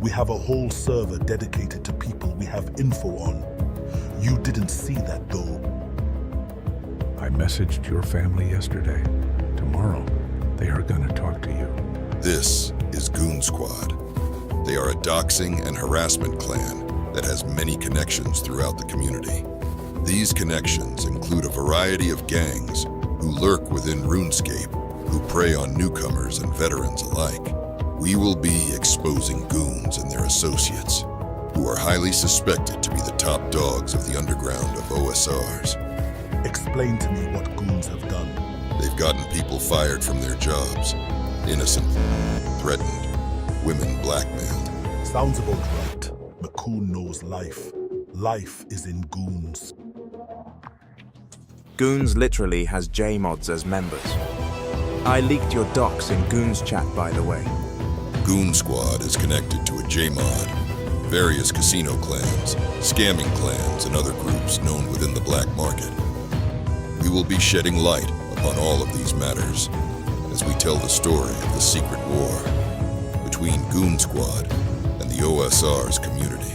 We have a whole server dedicated to people we have info on. You didn't see that though. I messaged your family yesterday. Tomorrow, they are gonna talk to you. This is Goon Squad. They are a doxing and harassment clan that has many connections throughout the community. These connections include a variety of gangs who lurk within RuneScape, who prey on newcomers and veterans alike. We will be exposing goons and their associates, who are highly suspected to be the top dogs of the underground of OSRs. Explain to me what goons have done. They've gotten people fired from their jobs, innocent, threatened, women blackmailed. Sounds about right. mccune knows life. Life is in goons. Goons literally has Jmods as members. I leaked your docs in Goons chat, by the way. Goon Squad is connected to a Jmod, various casino clans, scamming clans, and other groups known within the black market. We will be shedding light upon all of these matters as we tell the story of the secret war between Goon Squad and the OSR's community.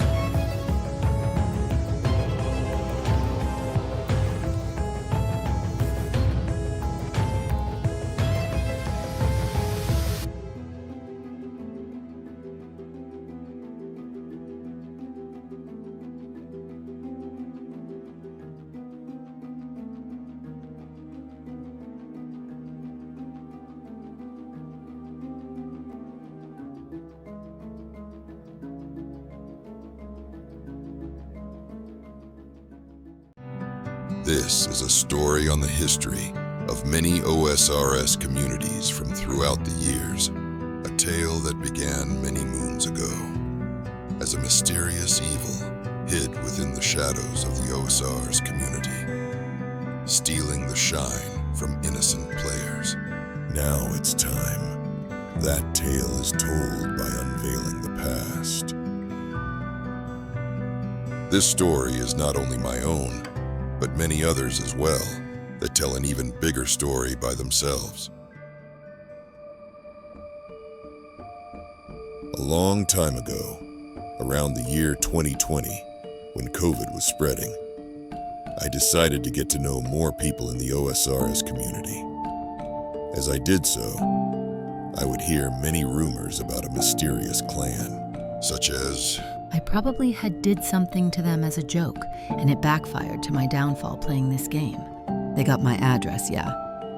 This is a story on the history of many OSRS communities from throughout the years, a tale that began many moons ago as a mysterious evil hid within the shadows of the OSR's community, stealing the shine from innocent players. Now it's time. That tale is told by unveiling the past. This story is not only my own, but many others as well, that tell an even bigger story by themselves. A long time ago, around the year 2020, when COVID was spreading, I decided to get to know more people in the OSRS community. As I did so, I would hear many rumors about a mysterious clan, such as, I probably had did something to them as a joke, and it backfired to my downfall playing this game. They got my address, yeah.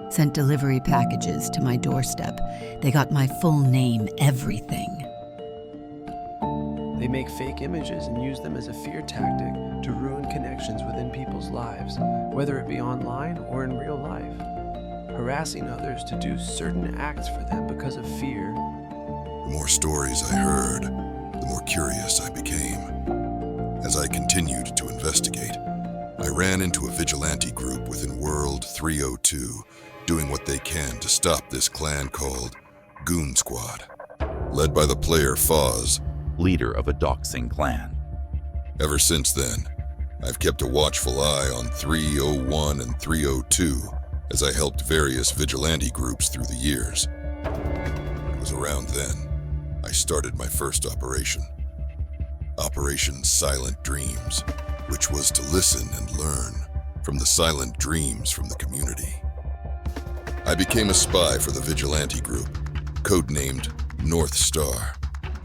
Sent delivery packages to my doorstep. They got my full name, everything. They make fake images and use them as a fear tactic to ruin connections within people's lives, whether it be online or in real life. Harassing others to do certain acts for them because of fear. the more stories I heard, the more curious I became. As I continued to investigate, I ran into a vigilante group within World 302, doing what they can to stop this clan called Goon Squad, led by the player Fozz, leader of a doxing clan. Ever since then, I've kept a watchful eye on 301 and 302 as I helped various vigilante groups through the years. It was around then I started my first operation, Operation Silent Dreams, which was to listen and learn from the silent dreams from the community. I became a spy for the vigilante group, codenamed North Star,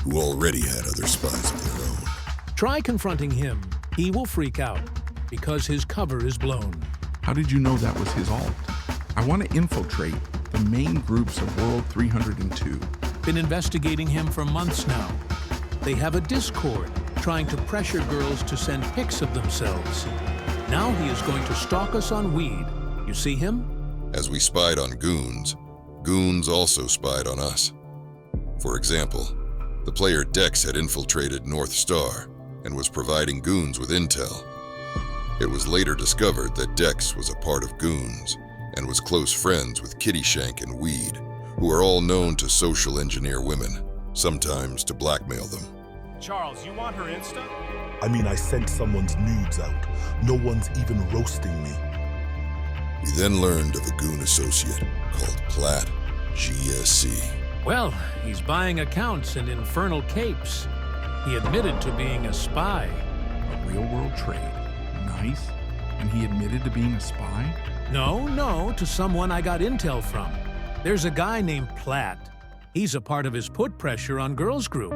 who already had other spies of their own. Try confronting him. He will freak out because his cover is blown. How did you know that was his alt? I want to infiltrate the main groups of World 302. Been investigating him for months now. They have a Discord trying to pressure girls to send pics of themselves. Now he is going to stalk us on weed. You see him? As we spied on goons, goons also spied on us. For example, the player Dex had infiltrated North Star and was providing goons with intel. It was later discovered that Dex was a part of goons and was close friends with Kitty Shank and Weed, who are all known to social engineer women, sometimes to blackmail them. Charles, you want her Insta? I mean, I sent someone's nudes out. No one's even roasting me. We then learned of a goon associate called Platt GSC. Well, he's buying accounts and infernal capes. He admitted to being a spy. A real-world trade. Nice. And he admitted to being a spy? No, to someone I got intel from. There's a guy named Platt. He's a part of his put pressure on Girls Group.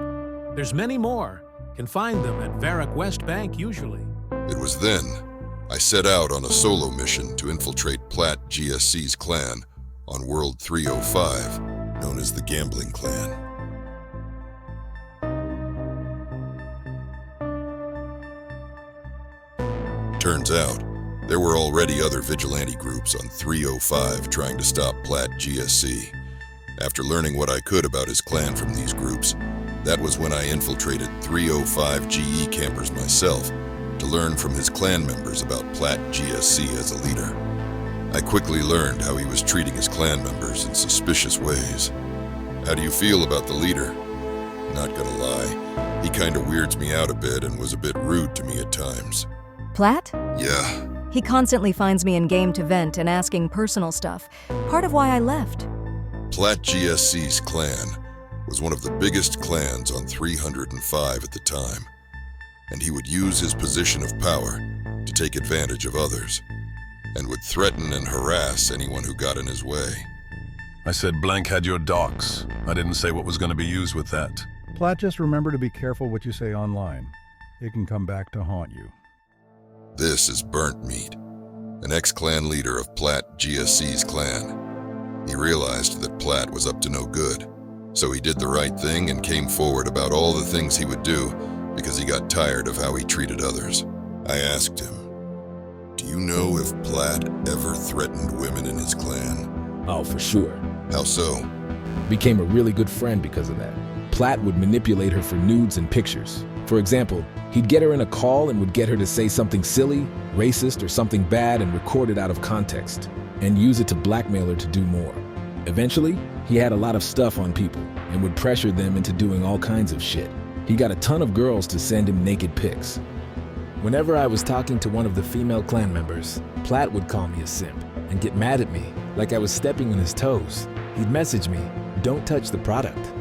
There's many more. Can find them at Varick West Bank usually. It was then I set out on a solo mission to infiltrate Platt GSC's clan on World 305, known as the Gambling Clan. Turns out, there were already other vigilante groups on 305 trying to stop Platt GSC. After learning what I could about his clan from these groups, that was when I infiltrated 305 GE campers myself to learn from his clan members about Platt GSC as a leader. I quickly learned how he was treating his clan members in suspicious ways. How do you feel about the leader? Not gonna lie, he kinda weirds me out a bit and was a bit rude to me at times. Platt? Yeah. He constantly finds me in-game to vent and asking personal stuff. Part of why I left. Platt GSC's clan was one of the biggest clans on 305 at the time, and he would use his position of power to take advantage of others, and would threaten and harass anyone who got in his way. I said blank had your docs. I didn't say what was going to be used with that. Platt, just remember to be careful what you say online. It can come back to haunt you. This is Burnt Meat, an ex-clan leader of Platt GSC's clan. He realized that Platt was up to no good, so he did the right thing and came forward about all the things he would do because he got tired of how he treated others. I asked him, "Do you know if Platt ever threatened women in his clan?" Oh, for sure. How so? Became a really good friend because of that. Platt would manipulate her for nudes and pictures. For example, he'd get her in a call and would get her to say something silly, racist, or something bad and record it out of context, and use it to blackmail her to do more. Eventually, he had a lot of stuff on people and would pressure them into doing all kinds of shit. He got a ton of girls to send him naked pics. Whenever I was talking to one of the female clan members, Platt would call me a simp and get mad at me like I was stepping on his toes. He'd message me, "Don't touch the product."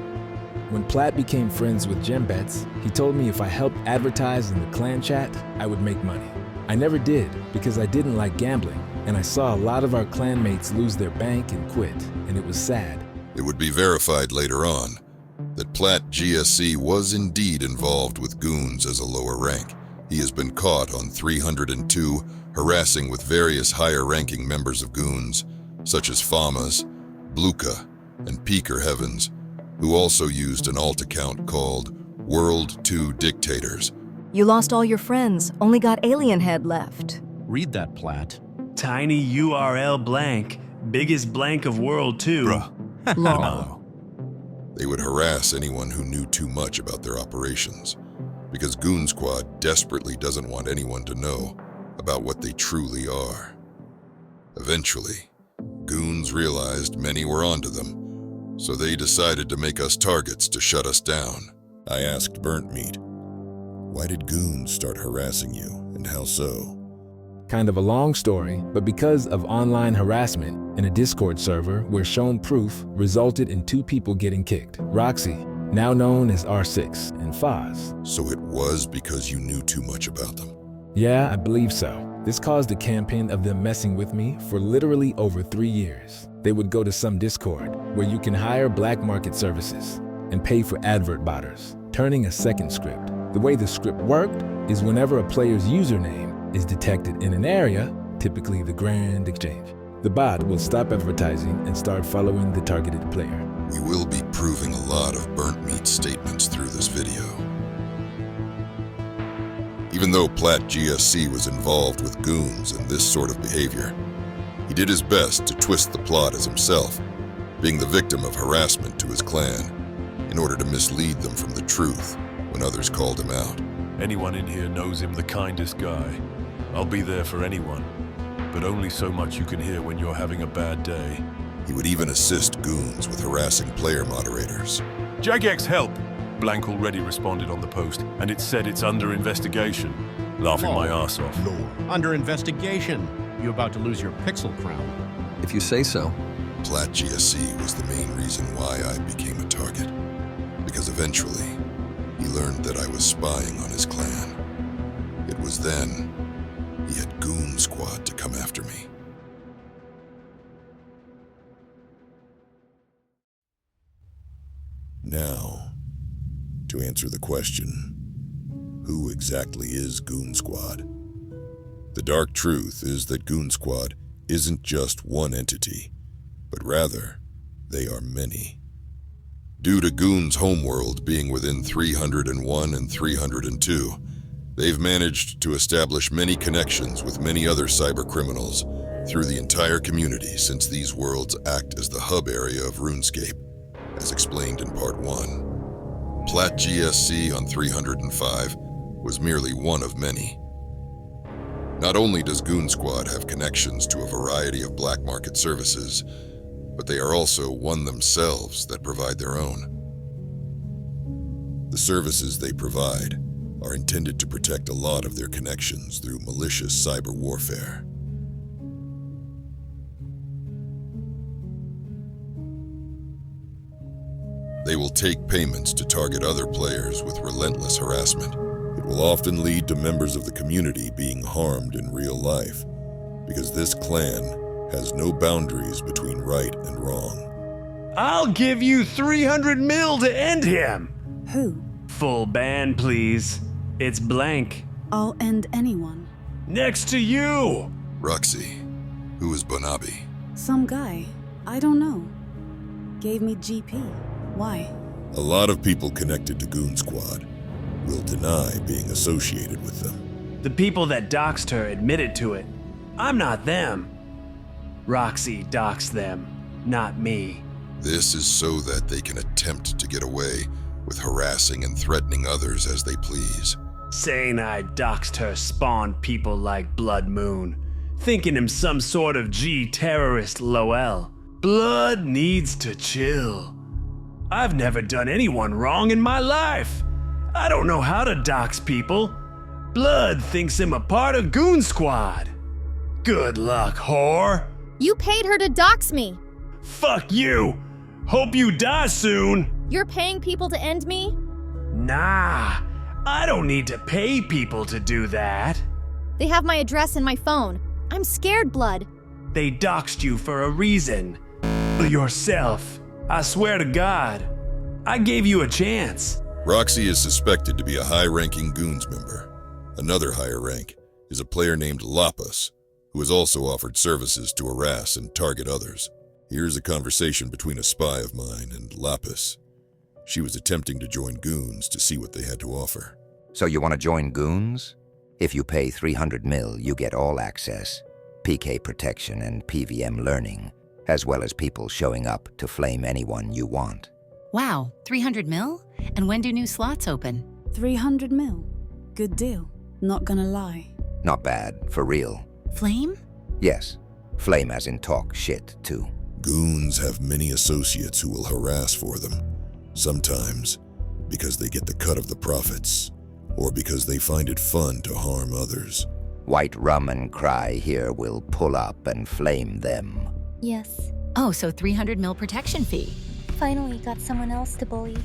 When Platt became friends with Jmbets, he told me if I helped advertise in the clan chat, I would make money. I never did because I didn't like gambling, and I saw a lot of our clanmates lose their bank and quit, and it was sad. It would be verified later on that Platt GSC was indeed involved with goons as a lower rank. He has been caught on 302 harassing with various higher-ranking members of goons, such as Famas, Bluka, and Peaker Heavens, who also used an alt account called World 2 Dictators. You lost all your friends, only got Alien Head left. Read that, Platt. Tiny URL blank, biggest blank of World 2. Bruh. Lol. They would harass anyone who knew too much about their operations, because Goon Squad desperately doesn't want anyone to know about what they truly are. Eventually, goons realized many were onto them, so they decided to make us targets to shut us down. I asked Burnt Meat, "Why did goons start harassing you, and how so?" Kind of a long story, but because of online harassment in a Discord server where shown proof resulted in 2 people getting kicked. Roxy, now known as R6, and Fozz. So it was because you knew too much about them? Yeah, I believe so. This caused a campaign of them messing with me for literally over 3 years. They would go to some Discord where you can hire black market services and pay for advert botters, turning a second script. The way the script worked is whenever a player's username is detected in an area, typically the Grand Exchange, the bot will stop advertising and start following the targeted player. We will be proving a lot of Burnt Meat statements through this video. Even though Platt GSC was involved with goons and this sort of behavior, he did his best to twist the plot as himself, being the victim of harassment to his clan, in order to mislead them from the truth when others called him out. Anyone in here knows him the kindest guy. I'll be there for anyone, but only so much you can hear when you're having a bad day. He would even assist goons with harassing player moderators. Jagex, help! Blank already responded on the post, and it said it's under investigation. Laughing my ass off. Under investigation. You about to lose your pixel crown. If you say so. Platt GSC was the main reason why I became a target, because eventually, he he learned that I was spying on his clan. It was then he had Goon Squad to come after me. Now, to answer the question, who exactly is Goon Squad? The dark truth is that Goon Squad isn't just one entity, but rather, they are many. Due to Goon's homeworld being within 301 and 302, they've managed to establish many connections with many other cybercriminals through the entire community, since these worlds act as the hub area of RuneScape, as explained in Part 1. Platt GSC on 305 was merely one of many. Not only does Goon Squad have connections to a variety of black market services, but they are also one themselves that provide their own. The services they provide are intended to protect a lot of their connections through malicious cyber warfare. They will take payments to target other players with relentless harassment. It will often lead to members of the community being harmed in real life, because this clan has no boundaries between right and wrong. I'll give you 300 mil to end him. Who? Full ban, please. It's blank. I'll end anyone. Next to you! Roxy, who is Bonabi? Some guy. I don't know. Gave me GP. Why? A lot of people connected to Goon Squad will deny being associated with them. The people that doxed her admitted to it. I'm not them. Roxy doxed them, not me. This is so that they can attempt to get away with harassing and threatening others as they please. Saying I doxed her spawned people like Blood Moon, thinking him some sort of G-terrorist Lowell. Blood needs to chill. I've never done anyone wrong in my life. I don't know how to dox people. Blood thinks him a part of Goon Squad. Good luck, whore. You paid her to dox me. Fuck you. Hope you die soon. You're paying people to end me? Nah, I don't need to pay people to do that. They have my address and my phone. I'm scared, Blood. They doxed you for a reason. Yourself. I swear to God. I gave you a chance. Roxy is suspected to be a high-ranking Goons member. Another higher rank is a player named Lapis, who has also offered services to harass and target others. Here's a conversation between a spy of mine and Lapis. She was attempting to join Goons to see what they had to offer. So you want to join Goons? If you pay 300 mil, you get all access, PK protection and PVM learning, as well as people showing up to flame anyone you want. Wow, 300 mil? And when do new slots open? 300 mil. Good deal. Not gonna lie. Not bad, for real. Flame? Yes. Flame as in talk shit, too. Goons have many associates who will harass for them. Sometimes because they get the cut of the profits, or because they find it fun to harm others. White Rum and Cry here will pull up and flame them. Yes. Oh, so 300 mil protection fee. Finally got someone else to bully.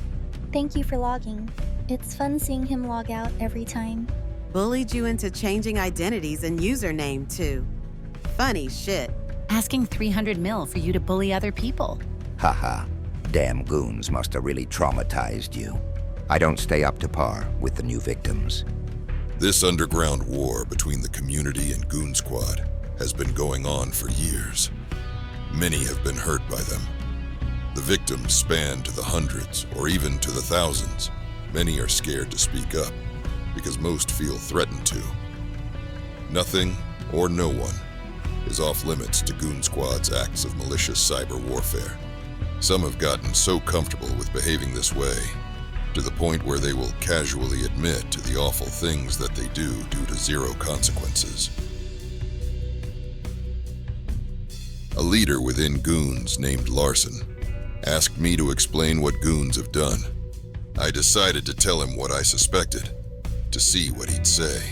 Thank you for logging. It's fun seeing him log out every time. Bullied you into changing identities and username, too. Funny shit. Asking 300 mil for you to bully other people. Haha. Damn goons must have really traumatized you. I don't stay up to par with the new victims. This underground war between the community and Goon Squad has been going on for years. Many have been hurt by them. The victims span to the hundreds or even to the thousands. Many are scared to speak up because most feel threatened to. Nothing or no one is off limits to Goon Squad's acts of malicious cyber warfare. Some have gotten so comfortable with behaving this way to the point where they will casually admit to the awful things that they do due to zero consequences. A leader within Goons named Larson asked me to explain what Goons have done. I decided to tell him what I suspected, to see what he'd say.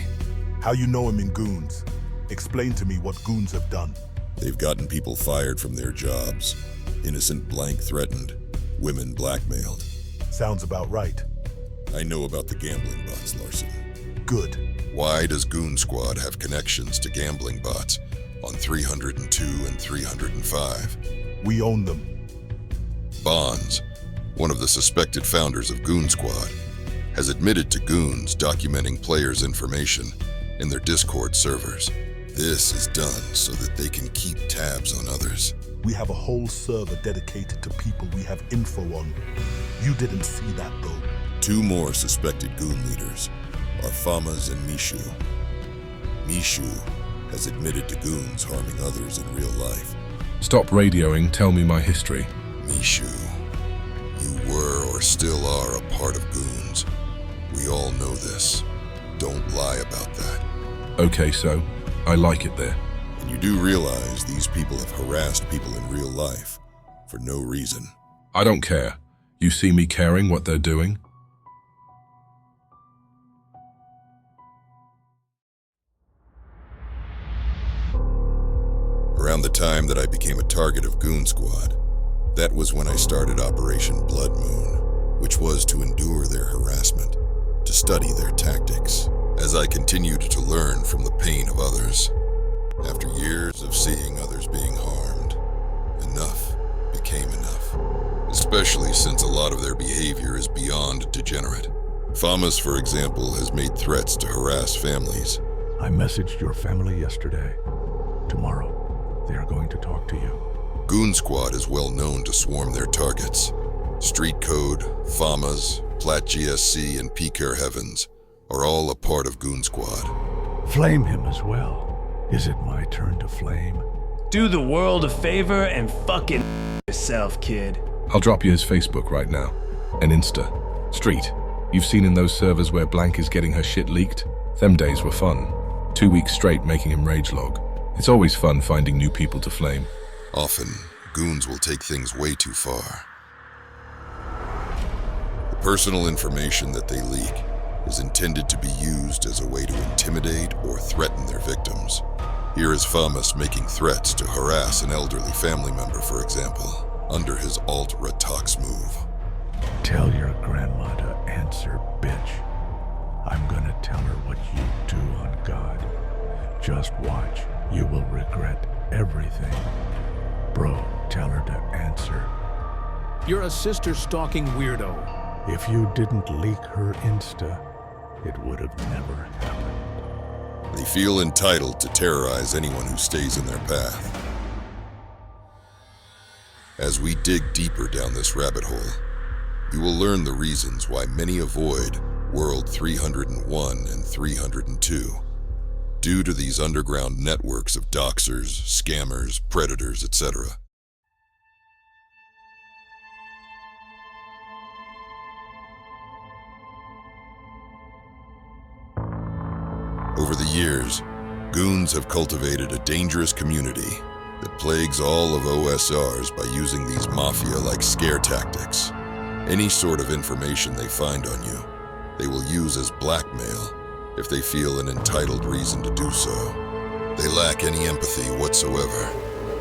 How you know him in Goons? Explain to me what Goons have done. They've gotten people fired from their jobs, innocent blank threatened, women blackmailed. Sounds about right. I know about the gambling bots, Larson. Good. Why does Goon Squad have connections to gambling bots on 302 and 305? We own them. Bonds, one of the suspected founders of Goon Squad, has admitted to goons documenting players' information in their Discord servers. This is done so that they can keep tabs on others. We have a whole server dedicated to people we have info on. You didn't see that, though. 2 more suspected goon leaders are Fozz and Mishu. Mishu has admitted to goons harming others in real life. Stop radioing, tell me my history. Mishu, you were or still are a part of goons. We all know this. Don't lie about that. Okay, so I like it there. And you do realize these people have harassed people in real life for no reason. I don't care. You see me caring what they're doing? Around the time that I became a target of Goon Squad, that was when I started Operation Blood Moon, which was to endure their harassment, to study their tactics, as I continued to learn from the pain of others. After years of seeing others being harmed, enough became enough, especially since a lot of their behavior is beyond degenerate. Fozz, for example, has made threats to harass families. I messaged your family yesterday. Tomorrow, they are going to talk to you. Goon Squad is well known to swarm their targets. Street Code, Fozz, Platt GSC, and Peaker Heavens are all a part of Goon Squad. Flame him as well. Is it my turn to flame? Do the world a favor and fucking yourself, kid. I'll drop you his Facebook right now. And Insta. Street. You've seen in those servers where Blank is getting her shit leaked? Them days were fun. 2 weeks straight making him rage log. It's always fun finding new people to flame. Often, goons will take things way too far. The personal information that they leak is intended to be used as a way to intimidate or threaten their victims. Here is Fozz making threats to harass an elderly family member, for example, under his alt-Ratox move. Tell your grandma to answer, bitch. I'm gonna tell her what you do on God. Just watch. You will regret everything. Bro, tell her to answer. You're a sister-stalking weirdo. If you didn't leak her Insta, it would have never happened. They feel entitled to terrorize anyone who stays in their path. As we dig deeper down this rabbit hole, you will learn the reasons why many avoid World 301 and 302. Due to these underground networks of doxers, scammers, predators, etc. Over the years, goons have cultivated a dangerous community that plagues all of OSRs by using these mafia-like scare tactics. Any sort of information they find on you, they will use as blackmail if they feel an entitled reason to do so. They lack any empathy whatsoever,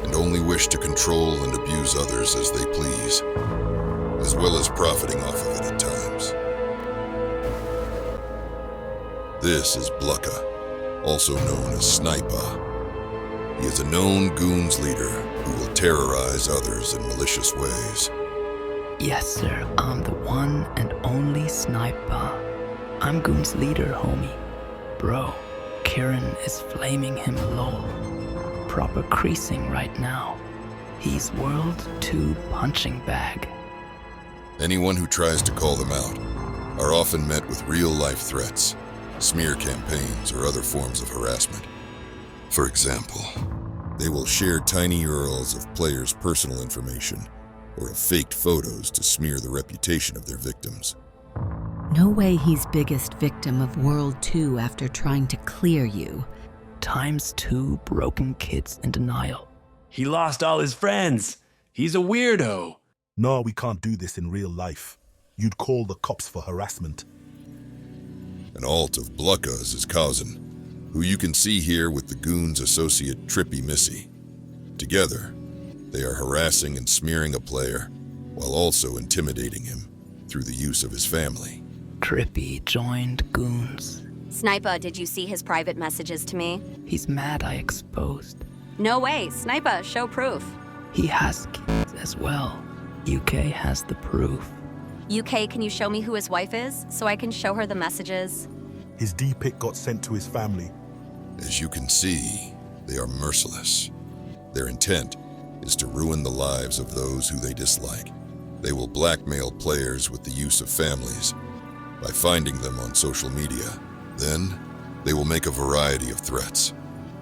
and only wish to control and abuse others as they please, as well as profiting off of it at times. This is Blucka, also known as Sniper. He is a known goons leader who will terrorize others in malicious ways. Yes, sir, I'm the one and only Sniper. I'm Goon's leader, homie. Bro, Kieran is flaming him low. Proper creasing right now. He's World 2 punching bag. Anyone who tries to call them out are often met with real-life threats, smear campaigns, or other forms of harassment. For example, they will share tiny URLs of players' personal information or of faked photos to smear the reputation of their victims. No way he's biggest victim of World 2 after trying to clear you. ×2 broken kids in denial. He lost all his friends. He's a weirdo. No, we can't do this in real life. You'd call the cops for harassment. An alt of Blucka is his cousin, who you can see here with the goon's associate Trippy Missy. Together, they are harassing and smearing a player while also intimidating him through the use of his family. Trippy joined Goons. Sniper, did you see his private messages to me? He's mad I exposed. No way, Sniper, show proof. He has kids as well. UK has the proof. UK, can you show me who his wife is so I can show her the messages? His D-pic got sent to his family. As you can see, they are merciless. Their intent is to ruin the lives of those who they dislike. They will blackmail players with the use of families by finding them on social media. Then, they will make a variety of threats.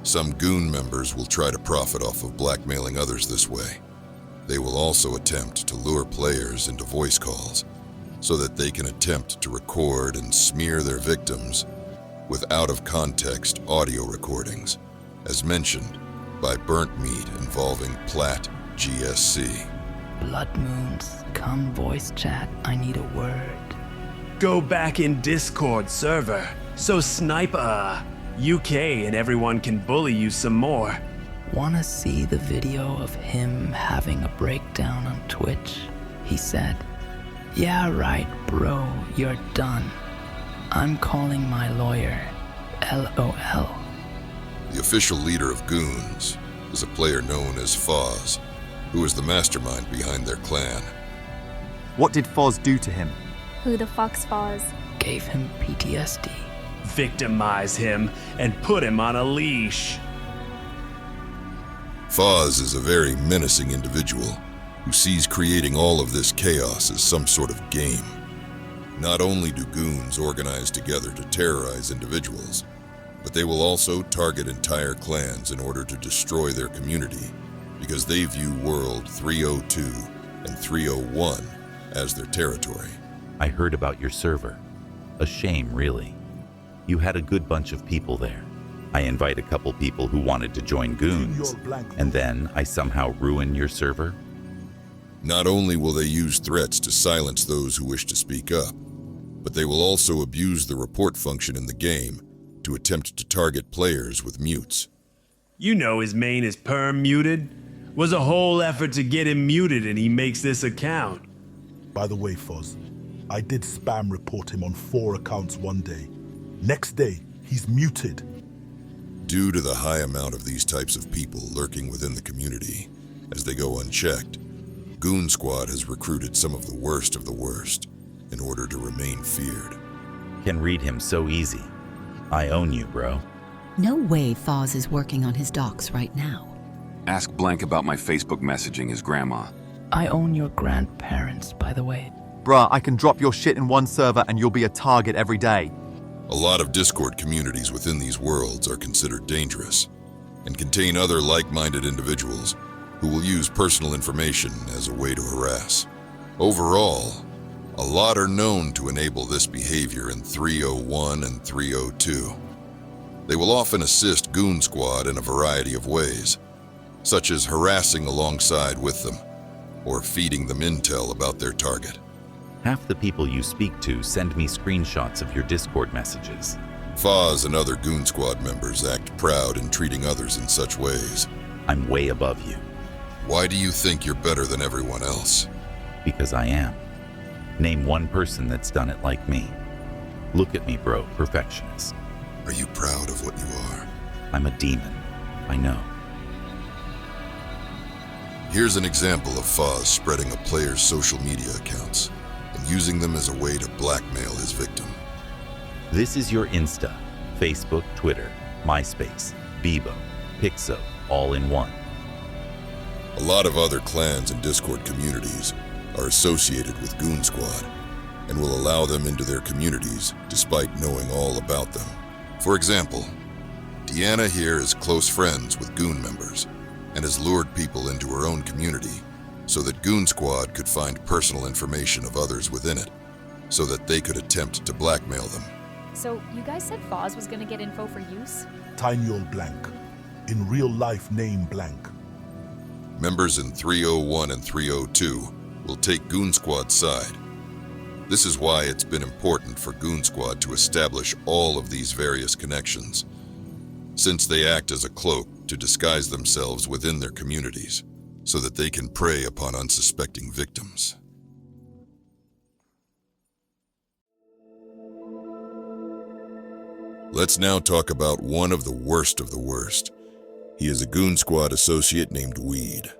Some Goon members will try to profit off of blackmailing others this way. They will also attempt to lure players into voice calls so that they can attempt to record and smear their victims with out-of-context audio recordings, as mentioned by Burnt Meat involving Platt GSC. Blood Moons, come voice chat, I need a word. Go back in Discord server, so Sniper, UK and everyone can bully you some more. Wanna see the video of him having a breakdown on Twitch? He said, "Yeah, right, bro, you're done. I'm calling my lawyer. LOL." The official leader of Goons is a player known as Fozz, who is the mastermind behind their clan. What did Fozz do to him? Who the fuck's Fozz? Gave him PTSD. Victimize him and put him on a leash. Fozz is a very menacing individual who sees creating all of this chaos as some sort of game. Not only do goons organize together to terrorize individuals, but they will also target entire clans in order to destroy their community because they view World 302 and 301 as their territory. I heard about your server. A shame, really. You had a good bunch of people there. I invite a couple people who wanted to join Goons, and then I somehow ruin your server? Not only will they use threats to silence those who wish to speak up, but they will also abuse the report function in the game to attempt to target players with mutes. You know his main is perm muted. Was a whole effort to get him muted and he makes this account. By the way, Fozz, I did spam report him on 4 accounts one day. Next day, he's muted. Due to the high amount of these types of people lurking within the community, as they go unchecked, Goon Squad has recruited some of the worst in order to remain feared. Can read him so easy. I own you, bro. No way Fozz is working on his docs right now. Ask Blank about my Facebook messaging his grandma. I own your grandparents, by the way. Bruh, I can drop your shit in one server and you'll be a target every day. A lot of Discord communities within these worlds are considered dangerous and contain other like-minded individuals who will use personal information as a way to harass. Overall, a lot are known to enable this behavior in 301 and 302. They will often assist Goon Squad in a variety of ways, such as harassing alongside with them or feeding them intel about their target. Half the people you speak to send me screenshots of your Discord messages. Fozz and other Goon Squad members act proud in treating others in such ways. I'm way above you. Why do you think you're better than everyone else? Because I am. Name one person that's done it like me. Look at me, bro, perfectionist. Are you proud of what you are? I'm a demon. I know. Here's an example of Fozz spreading a player's social media accounts and using them as a way to blackmail his victim. This is your Insta, Facebook, Twitter, MySpace, Bebo, Pixo, all in one. A lot of other clans and Discord communities are associated with Goon Squad and will allow them into their communities despite knowing all about them. For example, Deanna here is close friends with Goon members and has lured people into her own community so that Goon Squad could find personal information of others within it, so that they could attempt to blackmail them. So, you guys said Fozz was gonna get info for use? Tiny old blank. In real life, name blank. Members in 301 and 302 will take Goon Squad's side. This is why it's been important for Goon Squad to establish all of these various connections, since they act as a cloak to disguise themselves within their communities, so that they can prey upon unsuspecting victims. Let's now talk about one of the worst of the worst. He is a Goon Squad associate named Weed.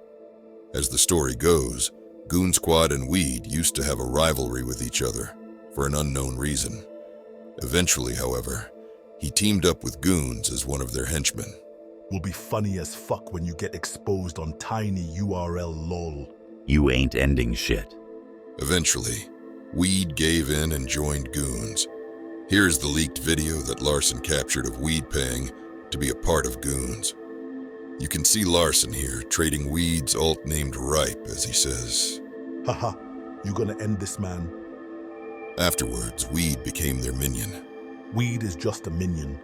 As the story goes, Goon Squad and Weed used to have a rivalry with each other for an unknown reason. Eventually, however, he teamed up with Goons as one of their henchmen. Will be funny as fuck when you get exposed on tiny URL lol. You ain't ending shit. Eventually, Weed gave in and joined Goons. Here's the leaked video that Larson captured of Weed paying to be a part of Goons. You can see Larson here trading Weed's alt named Ripe as he says, "Haha, you gonna end this man?" Afterwards, Weed became their minion. Weed is just a minion.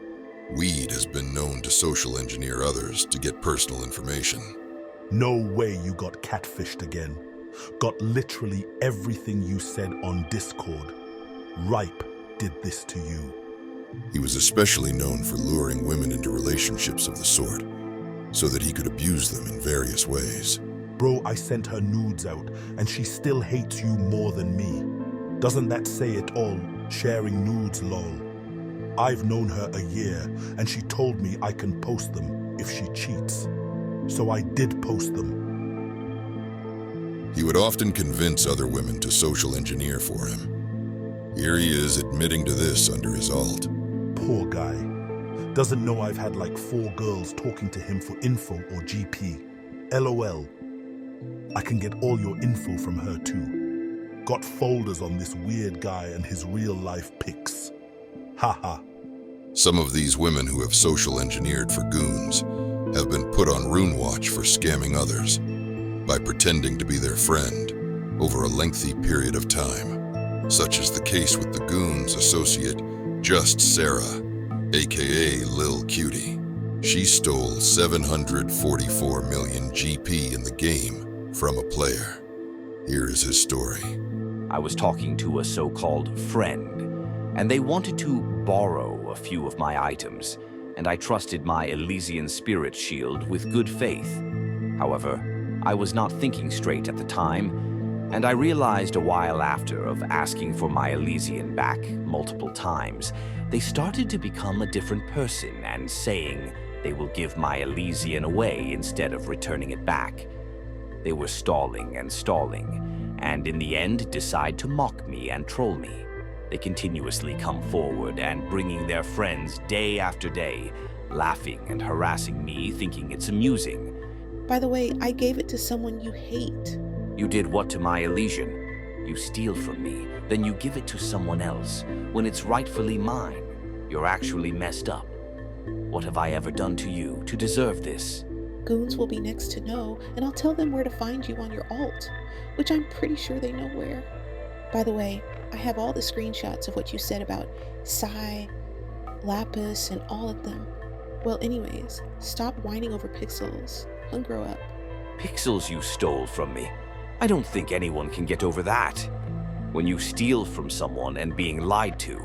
Weed has been known to social engineer others to get personal information. No way you got catfished again. Got literally everything you said on Discord. Ripe did this to you. He was especially known for luring women into relationships of the sort, so that he could abuse them in various ways. Bro, I sent her nudes out, and she still hates you more than me. Doesn't that say it all? Sharing nudes, lol. I've known her a year, and she told me I can post them if she cheats. So I did post them. He would often convince other women to social engineer for him. Here he is admitting to this under his alt. Poor guy. Doesn't know I've had like 4 girls talking to him for info or GP. LOL. I can get all your info from her too. Got folders on this weird guy and his real life pics. Haha. Some of these women who have social engineered for Goons have been put on Rune Watch for scamming others by pretending to be their friend over a lengthy period of time, such as the case with the Goons associate Just Sarah, aka Lil Cutie. She stole 744 million GP in the game from a player. Here is his story. I was talking to a so-called friend, and they wanted to borrow a few of my items, and I trusted my Elysian spirit shield with good faith. However, I was not thinking straight at the time, and I realized a while after of asking for my Elysian back multiple times, they started to become a different person and saying they will give my Elysian away instead of returning it back. They were stalling, and in the end decide to mock me and troll me. They continuously come forward and bringing their friends day after day, laughing and harassing me, thinking it's amusing. By the way, I gave it to someone you hate. You did what to my Elysian? You steal from me, then you give it to someone else, when it's rightfully mine. You're actually messed up. What have I ever done to you to deserve this? Goons will be next to know, and I'll tell them where to find you on your alt, which I'm pretty sure they know where. By the way, I have all the screenshots of what you said about Psy, Lapis, and all of them. Well, anyways, stop whining over pixels and grow up. Pixels you stole from me? I don't think anyone can get over that. When you steal from someone and being lied to.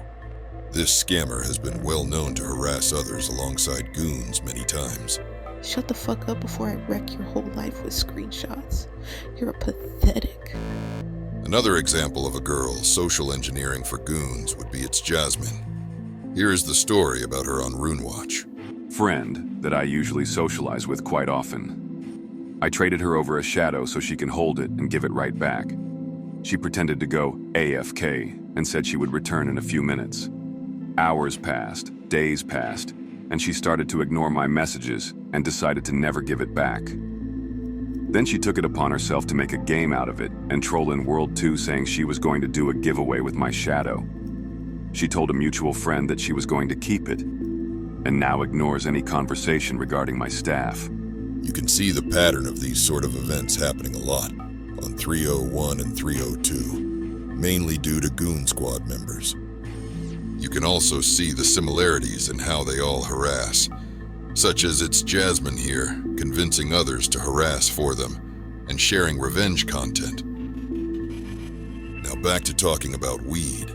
This scammer has been well known to harass others alongside Goons many times. Shut the fuck up before I wreck your whole life with screenshots. You're pathetic. Another example of a girl social engineering for Goons would be its Jasmine. Here is the story about her on Rune Watch. Friend that I usually socialize with quite often. I traded her over a shadow so she can hold it and give it right back. She pretended to go AFK and said she would return in a few minutes. Hours passed, days passed, and she started to ignore my messages and decided to never give it back. Then she took it upon herself to make a game out of it and troll in World 2 saying she was going to do a giveaway with my shadow. She told a mutual friend that she was going to keep it, and now ignores any conversation regarding my staff. You can see the pattern of these sort of events happening a lot on 301 and 302, mainly due to Goon Squad members. You can also see the similarities in how they all harass, such as it's Jasmine here, convincing others to harass for them, and sharing revenge content. Now back to talking about Weed.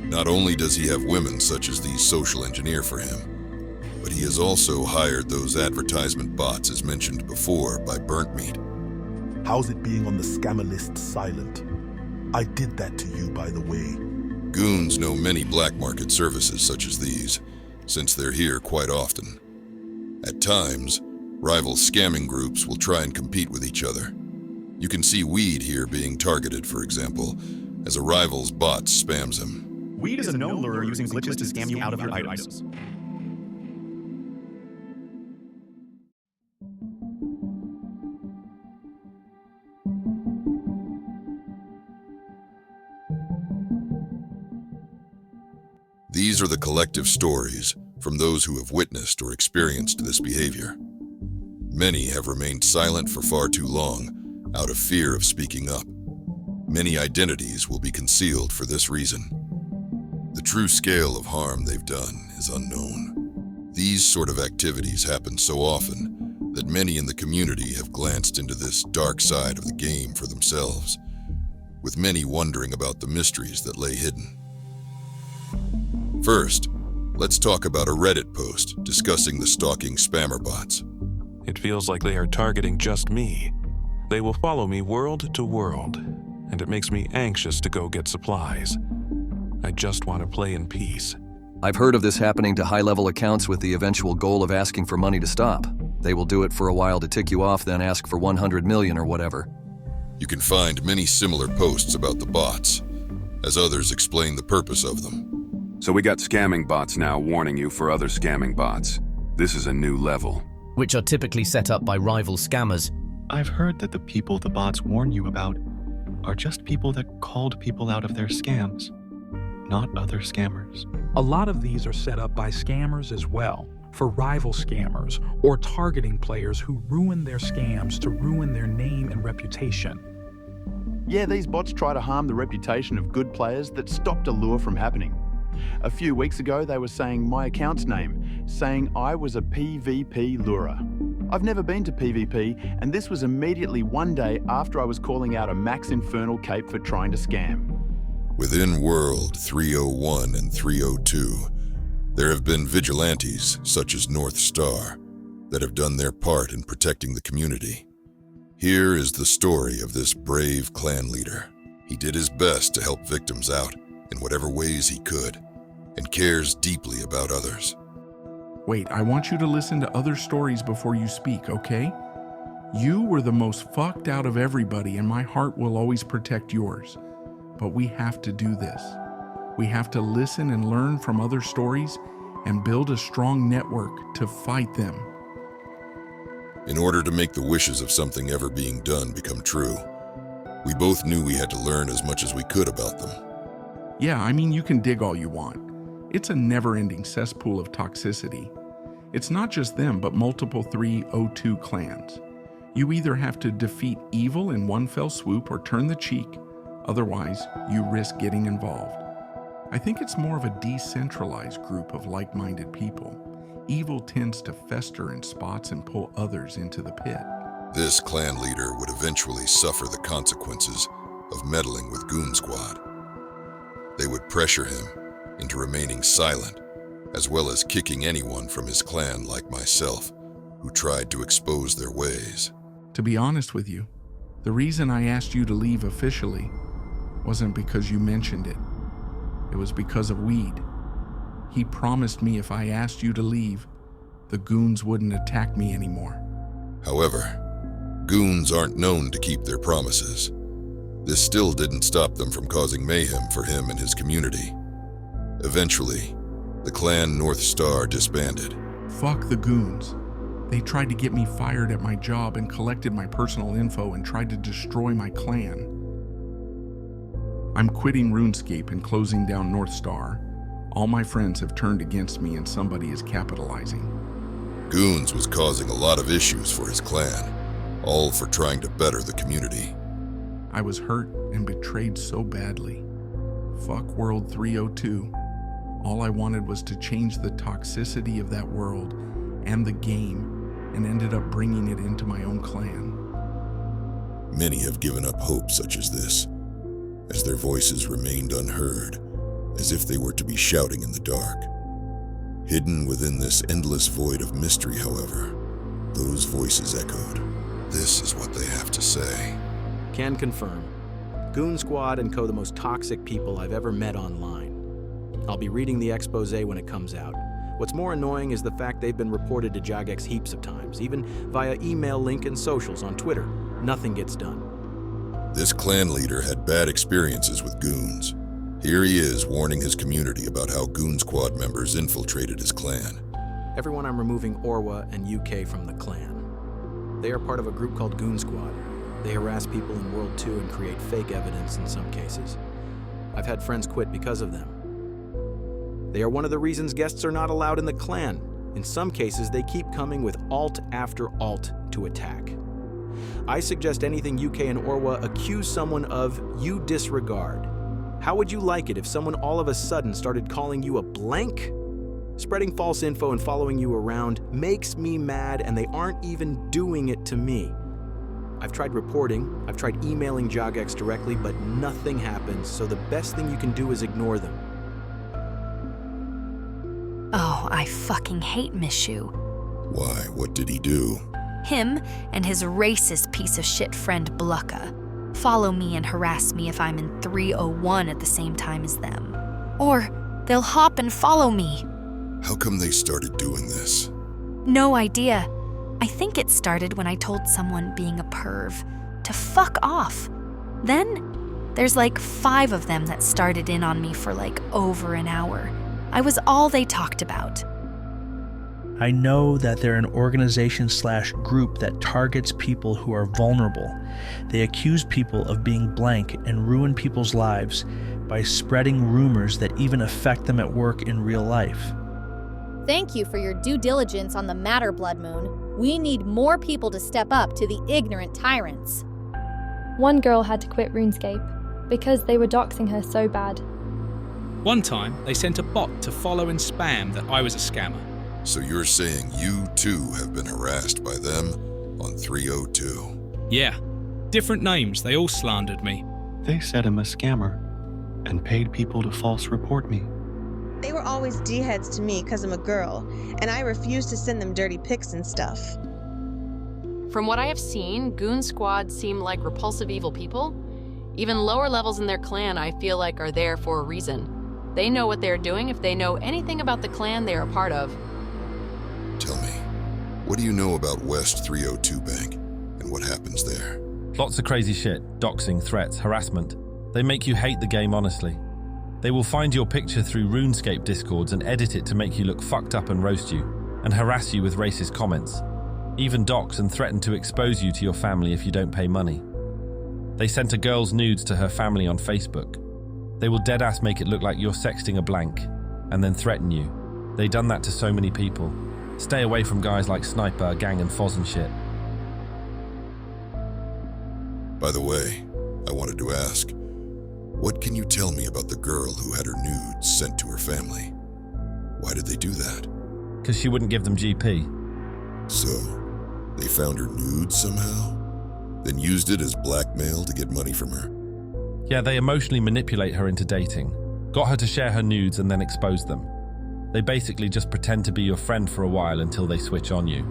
Not only does he have women such as these social engineer for him, but he has also hired those advertisement bots as mentioned before by Burnt Meat. How's it being on the scammer list silent? I did that to you, by the way. Goons know many black market services such as these, since they're here quite often. At times, rival scamming groups will try and compete with each other. You can see Weed here being targeted, for example, as a rival's bot spams him. Weed is a known lure using glitches to scam you out of your items. These are the collective stories from those who have witnessed or experienced this behavior. Many have remained silent for far too long, out of fear of speaking up. Many identities will be concealed for this reason. The true scale of harm they've done is unknown. These sort of activities happen so often that many in the community have glanced into this dark side of the game for themselves, with many wondering about the mysteries that lay hidden. First, let's talk about a Reddit post discussing the stalking spammer bots. It feels like they are targeting just me. They will follow me world to world, and it makes me anxious to go get supplies. I just want to play in peace. I've heard of this happening to high-level accounts with the eventual goal of asking for money to stop. They will do it for a while to tick you off, then ask for 100 million or whatever. You can find many similar posts about the bots, as others explain the purpose of them. So we got scamming bots now warning you for other scamming bots. This is a new level. Which are typically set up by rival scammers. I've heard that the people the bots warn you about are just people that called people out of their scams, not other scammers. A lot of these are set up by scammers as well, for rival scammers or targeting players who ruin their scams to ruin their name and reputation. Yeah, these bots try to harm the reputation of good players that stopped a lure from happening. A few weeks ago, they were saying my account's name, saying I was a PvP lurer. I've never been to PvP, and this was immediately one day after I was calling out a max infernal cape for trying to scam. Within World 301 and 302, there have been vigilantes, such as North Star, that have done their part in protecting the community. Here is the story of this brave clan leader. He did his best to help victims out in whatever ways he could, and cares deeply about others. Wait, I want you to listen to other stories before you speak, okay? You were the most fucked out of everybody, and my heart will always protect yours. But we have to do this. We have to listen and learn from other stories and build a strong network to fight them. In order to make the wishes of something ever being done become true, we both knew we had to learn as much as we could about them. Yeah, I mean, you can dig all you want. It's a never-ending cesspool of toxicity. It's not just them, but multiple 302 clans. You either have to defeat evil in one fell swoop or turn the cheek, otherwise you risk getting involved. I think it's more of a decentralized group of like-minded people. Evil tends to fester in spots and pull others into the pit. This clan leader would eventually suffer the consequences of meddling with Goon Squad. They would pressure him into remaining silent, as well as kicking anyone from his clan like myself, who tried to expose their ways. To be honest with you, the reason I asked you to leave officially wasn't because you mentioned it. It was because of Weed. He promised me if I asked you to leave, the goons wouldn't attack me anymore. However, goons aren't known to keep their promises. This still didn't stop them from causing mayhem for him and his community. Eventually, the clan North Star disbanded. Fuck the goons. They tried to get me fired at my job and collected my personal info and tried to destroy my clan. I'm quitting RuneScape and closing down North Star. All my friends have turned against me and somebody is capitalizing. Goons was causing a lot of issues for his clan, all for trying to better the community. I was hurt and betrayed so badly. Fuck World 302. All I wanted was to change the toxicity of that world and the game, and ended up bringing it into my own clan. Many have given up hope such as this, as their voices remained unheard, as if they were to be shouting in the dark. Hidden within this endless void of mystery, however, those voices echoed. This is what they have to say. Can confirm. Goon Squad and co. the most toxic people I've ever met online. I'll be reading the expose when it comes out. What's more annoying is the fact they've been reported to Jagex heaps of times, even via email, link, and socials on Twitter. Nothing gets done. This clan leader had bad experiences with goons. Here he is warning his community about how Goon Squad members infiltrated his clan. Everyone, I'm removing Orwa and UK from the clan. They are part of a group called Goon Squad. They harass people in World 2 and create fake evidence in some cases. I've had friends quit because of them. They are one of the reasons guests are not allowed in the clan. In some cases, they keep coming with alt after alt to attack. I suggest anything UK and Orwa accuse someone of, you disregard. How would you like it if someone all of a sudden started calling you a blank? Spreading false info and following you around makes me mad, and they aren't even doing it to me. I've tried reporting, I've tried emailing Jagex directly, but nothing happens, so the best thing you can do is ignore them. Oh, I fucking hate Mishu. Why? What did he do? Him and his racist piece of shit friend Blucka follow me and harass me if I'm in 301 at the same time as them. Or they'll hop and follow me. How come they started doing this? No idea. I think it started when I told someone being a perv to fuck off. Then there's like 5 of them that started in on me for like over an hour. I was all they talked about. I know that they're an organization/group that targets people who are vulnerable. They accuse people of being blank and ruin people's lives by spreading rumors that even affect them at work in real life. Thank you for your due diligence on the matter, Blood Moon. We need more people to step up to the ignorant tyrants. One girl had to quit RuneScape because they were doxing her so bad. One time, they sent a bot to follow and spam that I was a scammer. So you're saying you too have been harassed by them on 302? Yeah. Different names, they all slandered me. They said I'm a scammer and paid people to false report me. They were always D-heads to me because I'm a girl, and I refused to send them dirty pics and stuff. From what I have seen, Goon Squad seem like repulsive evil people. Even lower levels in their clan I feel like are there for a reason. They know what they're doing if they know anything about the clan they are a part of. Tell me, what do you know about West 302 Bank and what happens there? Lots of crazy shit, doxing, threats, harassment. They make you hate the game, honestly. They will find your picture through RuneScape discords and edit it to make you look fucked up and roast you, and harass you with racist comments. Even dox and threaten to expose you to your family if you don't pay money. They sent a girl's nudes to her family on Facebook. They will deadass make it look like you're sexting a blank, and then threaten you. They done that to so many people. Stay away from guys like Sniper, Gang, and Fozz and shit. By the way, I wanted to ask, what can you tell me about the girl who had her nudes sent to her family? Why did they do that? Because she wouldn't give them GP. So, they found her nudes somehow? Then used it as blackmail to get money from her? Yeah, they emotionally manipulate her into dating. Got her to share her nudes and then expose them. They basically just pretend to be your friend for a while until they switch on you.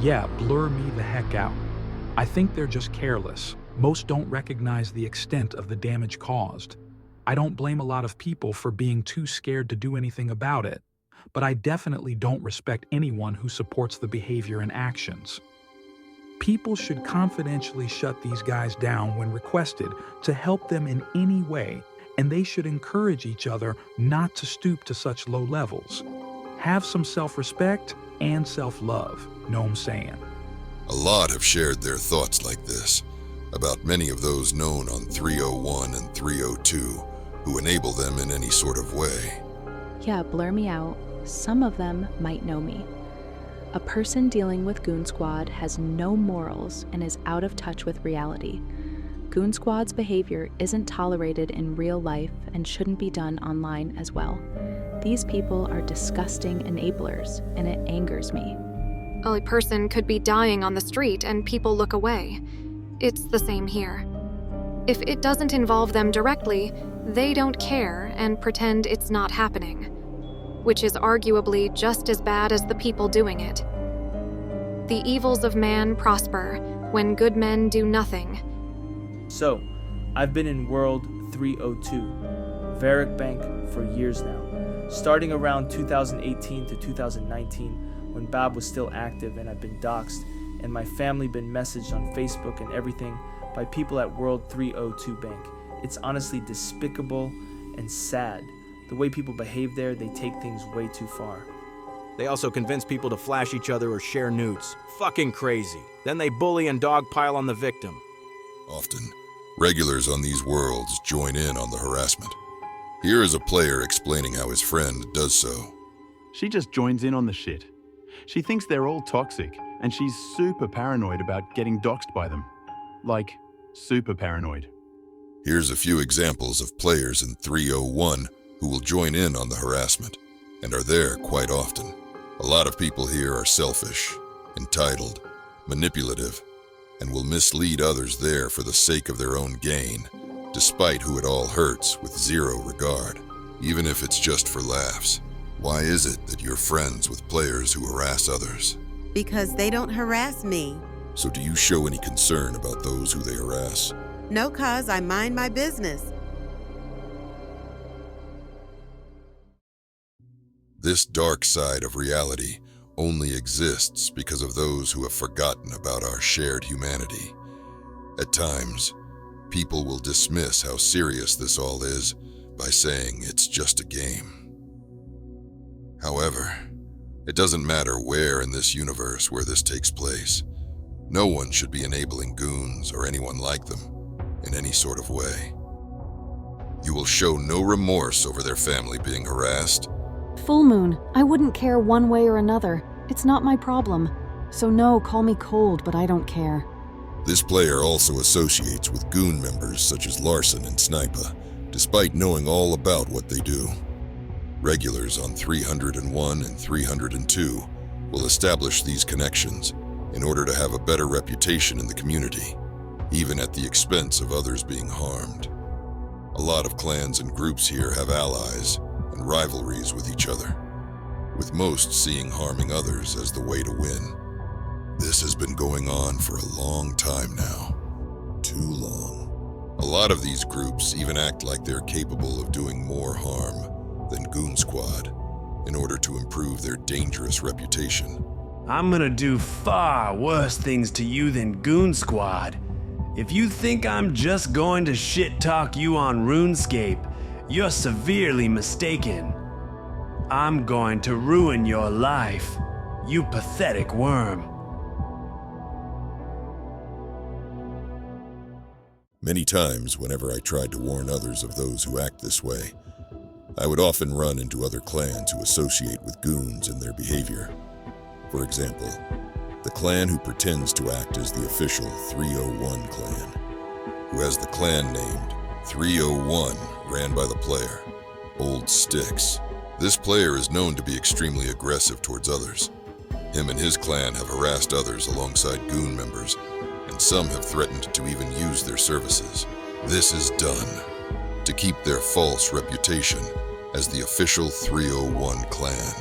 Yeah, blur me the heck out. I think they're just careless. Most don't recognize the extent of the damage caused. I don't blame a lot of people for being too scared to do anything about it, but I definitely don't respect anyone who supports the behavior and actions. People should confidentially shut these guys down when requested to help them in any way, and they should encourage each other not to stoop to such low levels. Have some self-respect and self-love, know what I'm saying? A lot have shared their thoughts like this about many of those known on 301 and 302 who enable them in any sort of way. Yeah, blur me out. Some of them might know me. A person dealing with Goon Squad has no morals and is out of touch with reality. Goon Squad's behavior isn't tolerated in real life and shouldn't be done online as well. These people are disgusting enablers, and it angers me. A person could be dying on the street and people look away. It's the same here. If it doesn't involve them directly, they don't care and pretend it's not happening, which is arguably just as bad as the people doing it. The evils of man prosper when good men do nothing. So, I've been in World 302, Varric Bank, for years now. Starting around 2018 to 2019, when Bob was still active and I'd been doxxed, and my family been messaged on Facebook and everything by people at World 302 Bank. It's honestly despicable and sad. The way people behave there, they take things way too far. They also convince people to flash each other or share nudes. Fucking crazy. Then they bully and dogpile on the victim. Often, regulars on these worlds join in on the harassment. Here is a player explaining how his friend does so. She just joins in on the shit. She thinks they're all toxic, and she's super paranoid about getting doxxed by them. Like, super paranoid. Here's a few examples of players in 301 who will join in on the harassment, and are there quite often. A lot of people here are selfish, entitled, manipulative, and will mislead others there for the sake of their own gain, despite who it all hurts with zero regard, even if it's just for laughs. Why is it that you're friends with players who harass others? Because they don't harass me. So do you show any concern about those who they harass? No, cause I mind my business. This dark side of reality only exists because of those who have forgotten about our shared humanity. At times, people will dismiss how serious this all is by saying it's just a game. However, it doesn't matter where in this universe where this takes place. No one should be enabling goons or anyone like them in any sort of way. You will show no remorse over their family being harassed. Full moon, I wouldn't care one way or another. It's not my problem. So no, call me cold, but I don't care. This player also associates with goon members such as Larson and Sniper, despite knowing all about what they do. Regulars on 301 and 302 will establish these connections in order to have a better reputation in the community, even at the expense of others being harmed. A lot of clans and groups here have allies and rivalries with each other, with most seeing harming others as the way to win. This has been going on for a long time now. Too long. A lot of these groups even act like they're capable of doing more harm than Goon Squad in order to improve their dangerous reputation. I'm gonna do far worse things to you than Goon Squad. If you think I'm just going to shit-talk you on RuneScape, you're severely mistaken. I'm going to ruin your life, you pathetic worm. Many times, whenever I tried to warn others of those who act this way, I would often run into other clans who associate with goons and their behavior. For example, the clan who pretends to act as the official 301 clan, who has the clan named 301 ran by the player, Old Sticks. This player is known to be extremely aggressive towards others. Him and his clan have harassed others alongside goon members, and some have threatened to even use their services. This is done to keep their false reputation as the official 301 clan,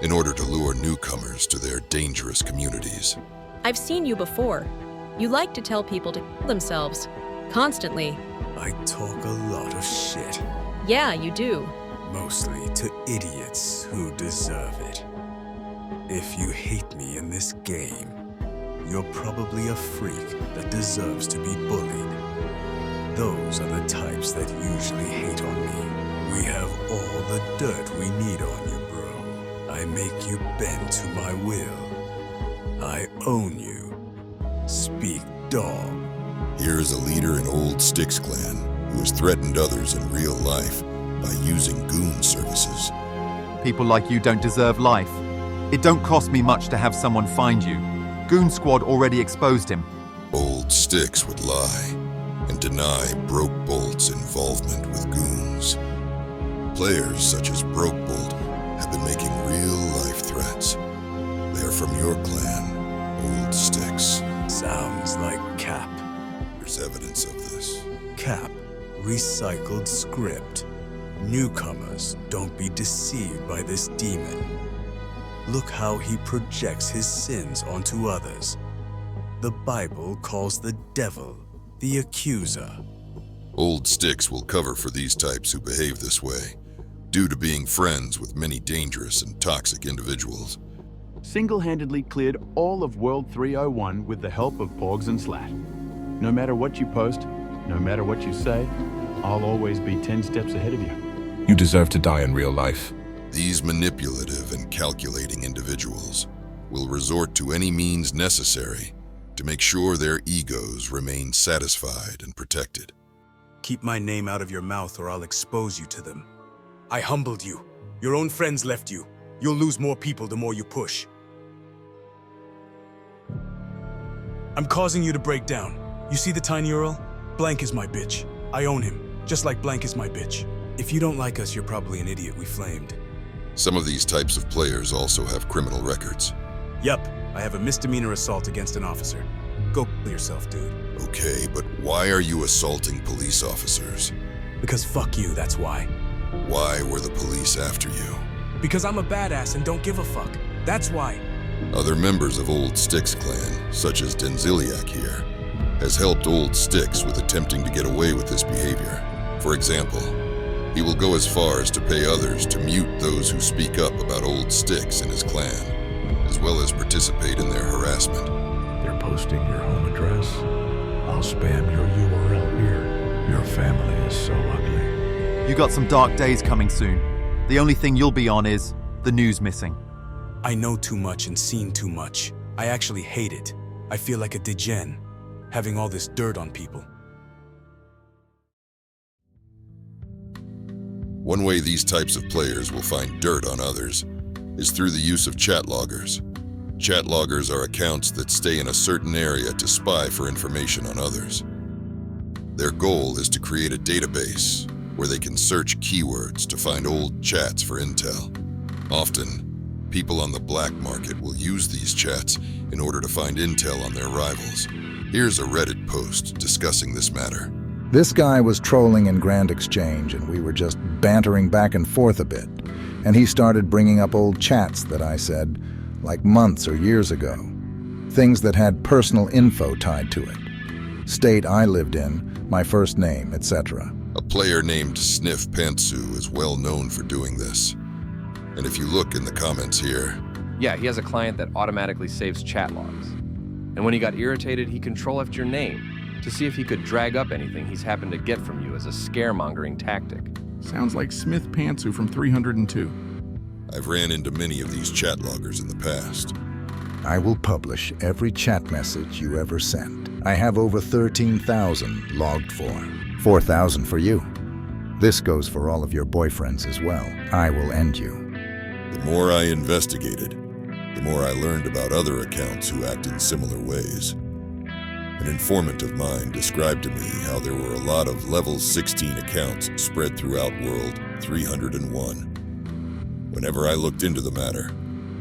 in order to lure newcomers to their dangerous communities. I've seen you before. You like to tell people to kill themselves. Constantly. I talk a lot of shit. Yeah, you do. Mostly to idiots who deserve it. If you hate me in this game, you're probably a freak that deserves to be bullied. Those are the types that usually hate on me. We have all the dirt we need on you, bro. I make you bend to my will. I own you. Speak dog. Here is a leader in Old Sticks clan who has threatened others in real life by using goon services. People like you don't deserve life. It don't cost me much to have someone find you. Goon Squad already exposed him. Old Sticks would lie and deny Broke Bolt's involvement with goons. Players such as Broke Bolt have been making real-life threats. They are from your clan, Old Sticks. Sounds like Cap. There's evidence of this. Cap, recycled script. Newcomers, don't be deceived by this demon. Look how he projects his sins onto others. The Bible calls the devil the accuser. Old Sticks will cover for these types who behave this way, due to being friends with many dangerous and toxic individuals. Single-handedly cleared all of World 301 with the help of Porgs and Slat. No matter what you post, no matter what you say, I'll always be 10 steps ahead of you. You deserve to die in real life. These manipulative and calculating individuals will resort to any means necessary to make sure their egos remain satisfied and protected. Keep my name out of your mouth or I'll expose you to them. I humbled you. Your own friends left you. You'll lose more people the more you push. I'm causing you to break down. You see the tiny Earl? Blank is my bitch. I own him, just like Blank is my bitch. If you don't like us, you're probably an idiot we flamed. Some of these types of players also have criminal records. Yup, I have a misdemeanor assault against an officer. Go yourself, dude. Okay, but why are you assaulting police officers? Because fuck you, that's why. Why were the police after you? Because I'm a badass and don't give a fuck. That's why. Other members of Old Sticks clan, such as Denziliak here, has helped Old Sticks with attempting to get away with this behavior. For example, he will go as far as to pay others to mute those who speak up about Old Sticks and his clan, as well as participate in their harassment. They're posting your home address. I'll spam your URL here. Your family is so ugly. You got some dark days coming soon. The only thing you'll be on is the news missing. I know too much and seen too much. I actually hate it. I feel like a degen, having all this dirt on people. One way these types of players will find dirt on others is through the use of chat loggers. Chat loggers are accounts that stay in a certain area to spy for information on others. Their goal is to create a database where they can search keywords to find old chats for intel. Often, people on the black market will use these chats in order to find intel on their rivals. Here's a Reddit post discussing this matter. This guy was trolling in Grand Exchange, and we were just bantering back and forth a bit. And he started bringing up old chats that I said, like months or years ago. Things that had personal info tied to it. State I lived in, my first name, etc. A player named Sniff Pantsu is well known for doing this. And if you look in the comments here... Yeah, he has a client that automatically saves chat logs. And when he got irritated, he Control-F'd your name to see if he could drag up anything he's happened to get from you as a scaremongering tactic. Sounds like Smith Pantsu from 302. I've ran into many of these chat loggers in the past. I will publish every chat message you ever sent. I have over 13,000 logged for. 4,000 for you. This goes for all of your boyfriends as well. I will end you. The more I investigated, the more I learned about other accounts who act in similar ways. An informant of mine described to me how there were a lot of level 16 accounts spread throughout World 301. Whenever I looked into the matter,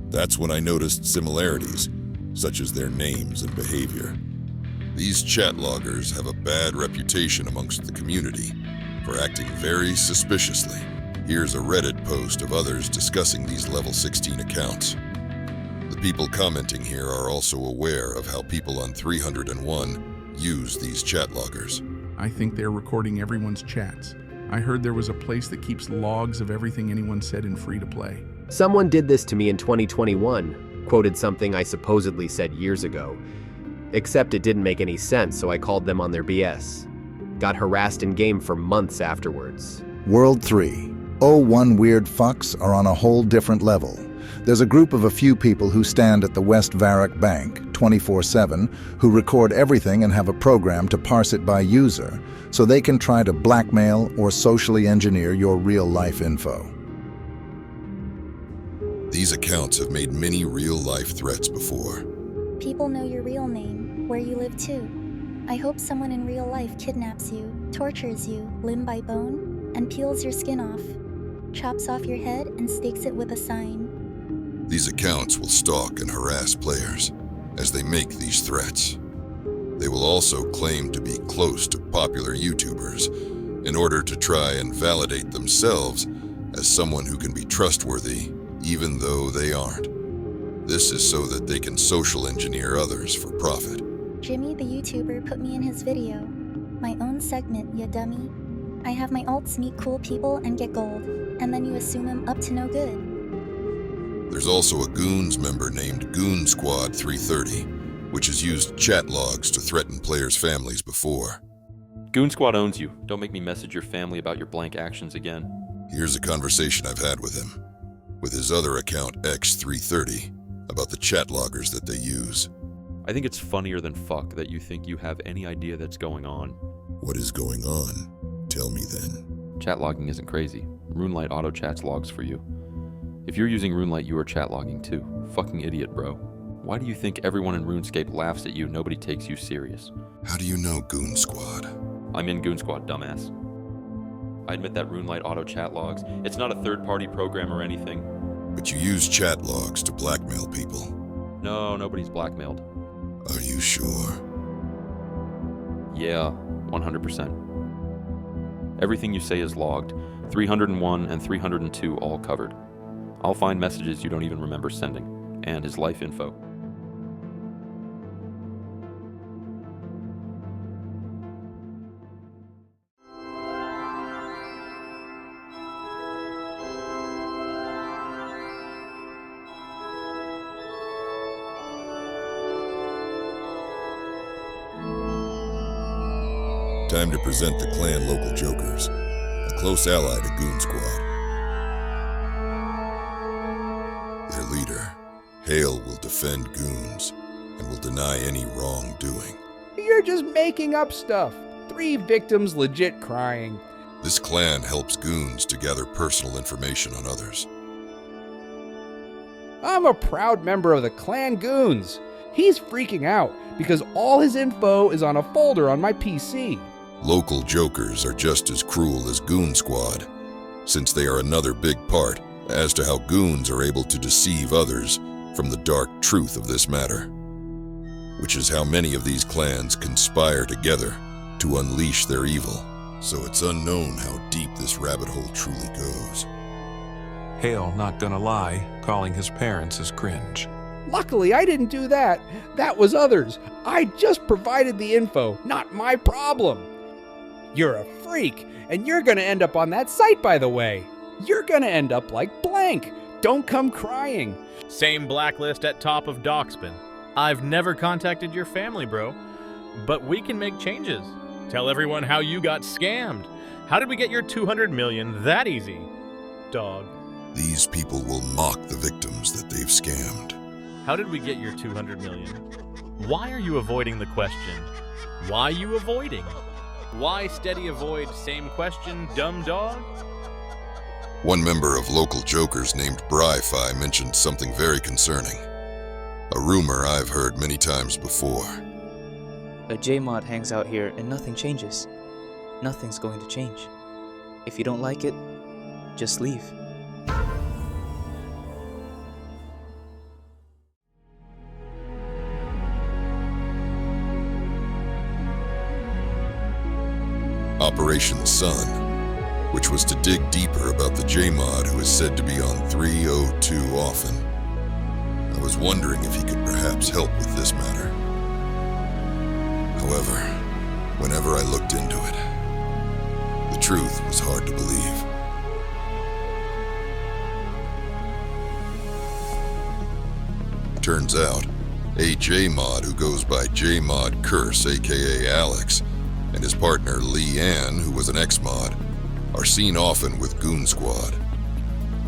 that's when I noticed similarities, such as their names and behavior. These chat loggers have a bad reputation amongst the community for acting very suspiciously. Here's a Reddit post of others discussing these level 16 accounts. The people commenting here are also aware of how people on 301 use these chat loggers. I think they're recording everyone's chats. I heard there was a place that keeps logs of everything anyone said in free-to-play. Someone did this to me in 2021, quoted something I supposedly said years ago. Except it didn't make any sense, so I called them on their BS. Got harassed in-game for months afterwards. World 3. 01 weird fucks are on a whole different level. There's a group of a few people who stand at the West Varrock Bank 24/7 who record everything and have a program to parse it by user so they can try to blackmail or socially engineer your real-life info. These accounts have made many real-life threats before. People know your real name, where you live too. I hope someone in real life kidnaps you, tortures you, limb by bone, and peels your skin off, chops off your head and stakes it with a sign. These accounts will stalk and harass players as they make these threats. They will also claim to be close to popular YouTubers in order to try and validate themselves as someone who can be trustworthy even though they aren't. This is so that they can social engineer others for profit. Jimmy the YouTuber put me in his video. My own segment, ya dummy. I have my alts meet cool people and get gold, and then you assume I'm up to no good. There's also a Goons member named Goon Squad 330, which has used chat logs to threaten players' families before. Goon Squad owns you. Don't make me message your family about your blank actions again. Here's a conversation I've had with him, with his other account X330, about the chat loggers that they use. I think it's funnier than fuck that you think you have any idea that's going on. What is going on? Tell me then. Chat logging isn't crazy. RuneLite auto-chats logs for you. If you're using RuneLite, you are chat logging too. Fucking idiot, bro. Why do you think everyone in RuneScape laughs at you and nobody takes you serious? How do you know Goon Squad? I'm in Goon Squad, dumbass. I admit that RuneLite auto-chat logs. It's not a third-party program or anything. But you use chat logs to blackmail people. No, nobody's blackmailed. Are you sure? Yeah, 100%. Everything you say is logged. 301 and 302 all covered. I'll find messages you don't even remember sending, and his life info. Time to present the clan local jokers, a close ally to Goon Squad. Their leader, Hale, will defend goons and will deny any wrongdoing. You're just making up stuff. 3 victims legit crying. This clan helps goons to gather personal information on others. I'm a proud member of the Clan Goons. He's freaking out because all his info is on a folder on my PC. Local jokers are just as cruel as Goon Squad, since they are another big part as to how goons are able to deceive others from the dark truth of this matter, which is how many of these clans conspire together to unleash their evil. So it's unknown how deep this rabbit hole truly goes. Hale not gonna lie, calling his parents is cringe. Luckily, I didn't do that. That was others. I just provided the info, not my problem. You're a freak, and you're gonna end up on that site, by the way. You're gonna end up like blank. Don't come crying. Same blacklist at top of Doxpin. I've never contacted your family, bro. But we can make changes. Tell everyone how you got scammed. How did we get your 200 million that easy? Dog. These people will mock the victims that they've scammed. How did we get your 200 million? Why are you avoiding the question? Why you avoiding? Why steady avoid same question, dumb dog? One member of local jokers named Bri-Fi mentioned something very concerning. A rumor I've heard many times before. A Jmod hangs out here and nothing changes. Nothing's going to change. If you don't like it, just leave. Operation Sun, which was to dig deeper about the Jmod who is said to be on 302 often. I was wondering if he could perhaps help with this matter. However, whenever I looked into it, the truth was hard to believe. Turns out, a Jmod who goes by Jmod Curse, aka Alex, and his partner Leanne, who was an ex-mod, are seen often with Goon Squad.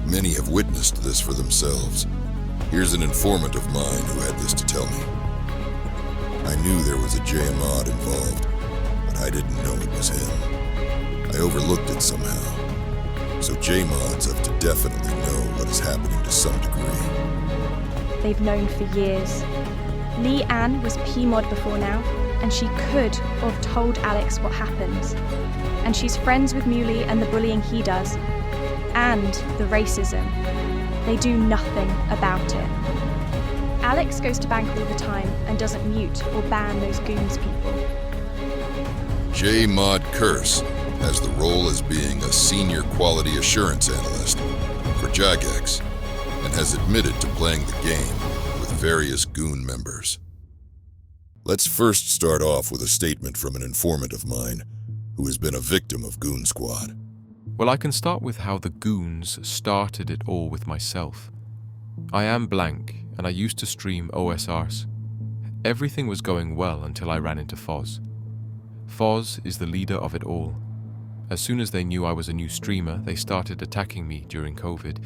Many have witnessed this for themselves. Here's an informant of mine who had this to tell me. I knew there was a Jmod involved, but I didn't know it was him. I overlooked it somehow. So Jmods have to definitely know what is happening to some degree. They've known for years. Leanne was PMod before now, and she could have told Alex what happens. And she's friends with Muley and the bullying he does, and the racism. They do nothing about it. Alex goes to bank all the time and doesn't mute or ban those goons people. Jmod Curse has the role as being a senior quality assurance analyst for Jagex and has admitted to playing the game with various goon members. Let's first start off with a statement from an informant of mine who has been a victim of Goon Squad. Well, I can start with how the goons started it all with myself. I am blank, and I used to stream osrs. Everything was going well until I ran into Fozz. Fozz is the leader of it all. As soon as they knew I was a new streamer, they started attacking me during COVID.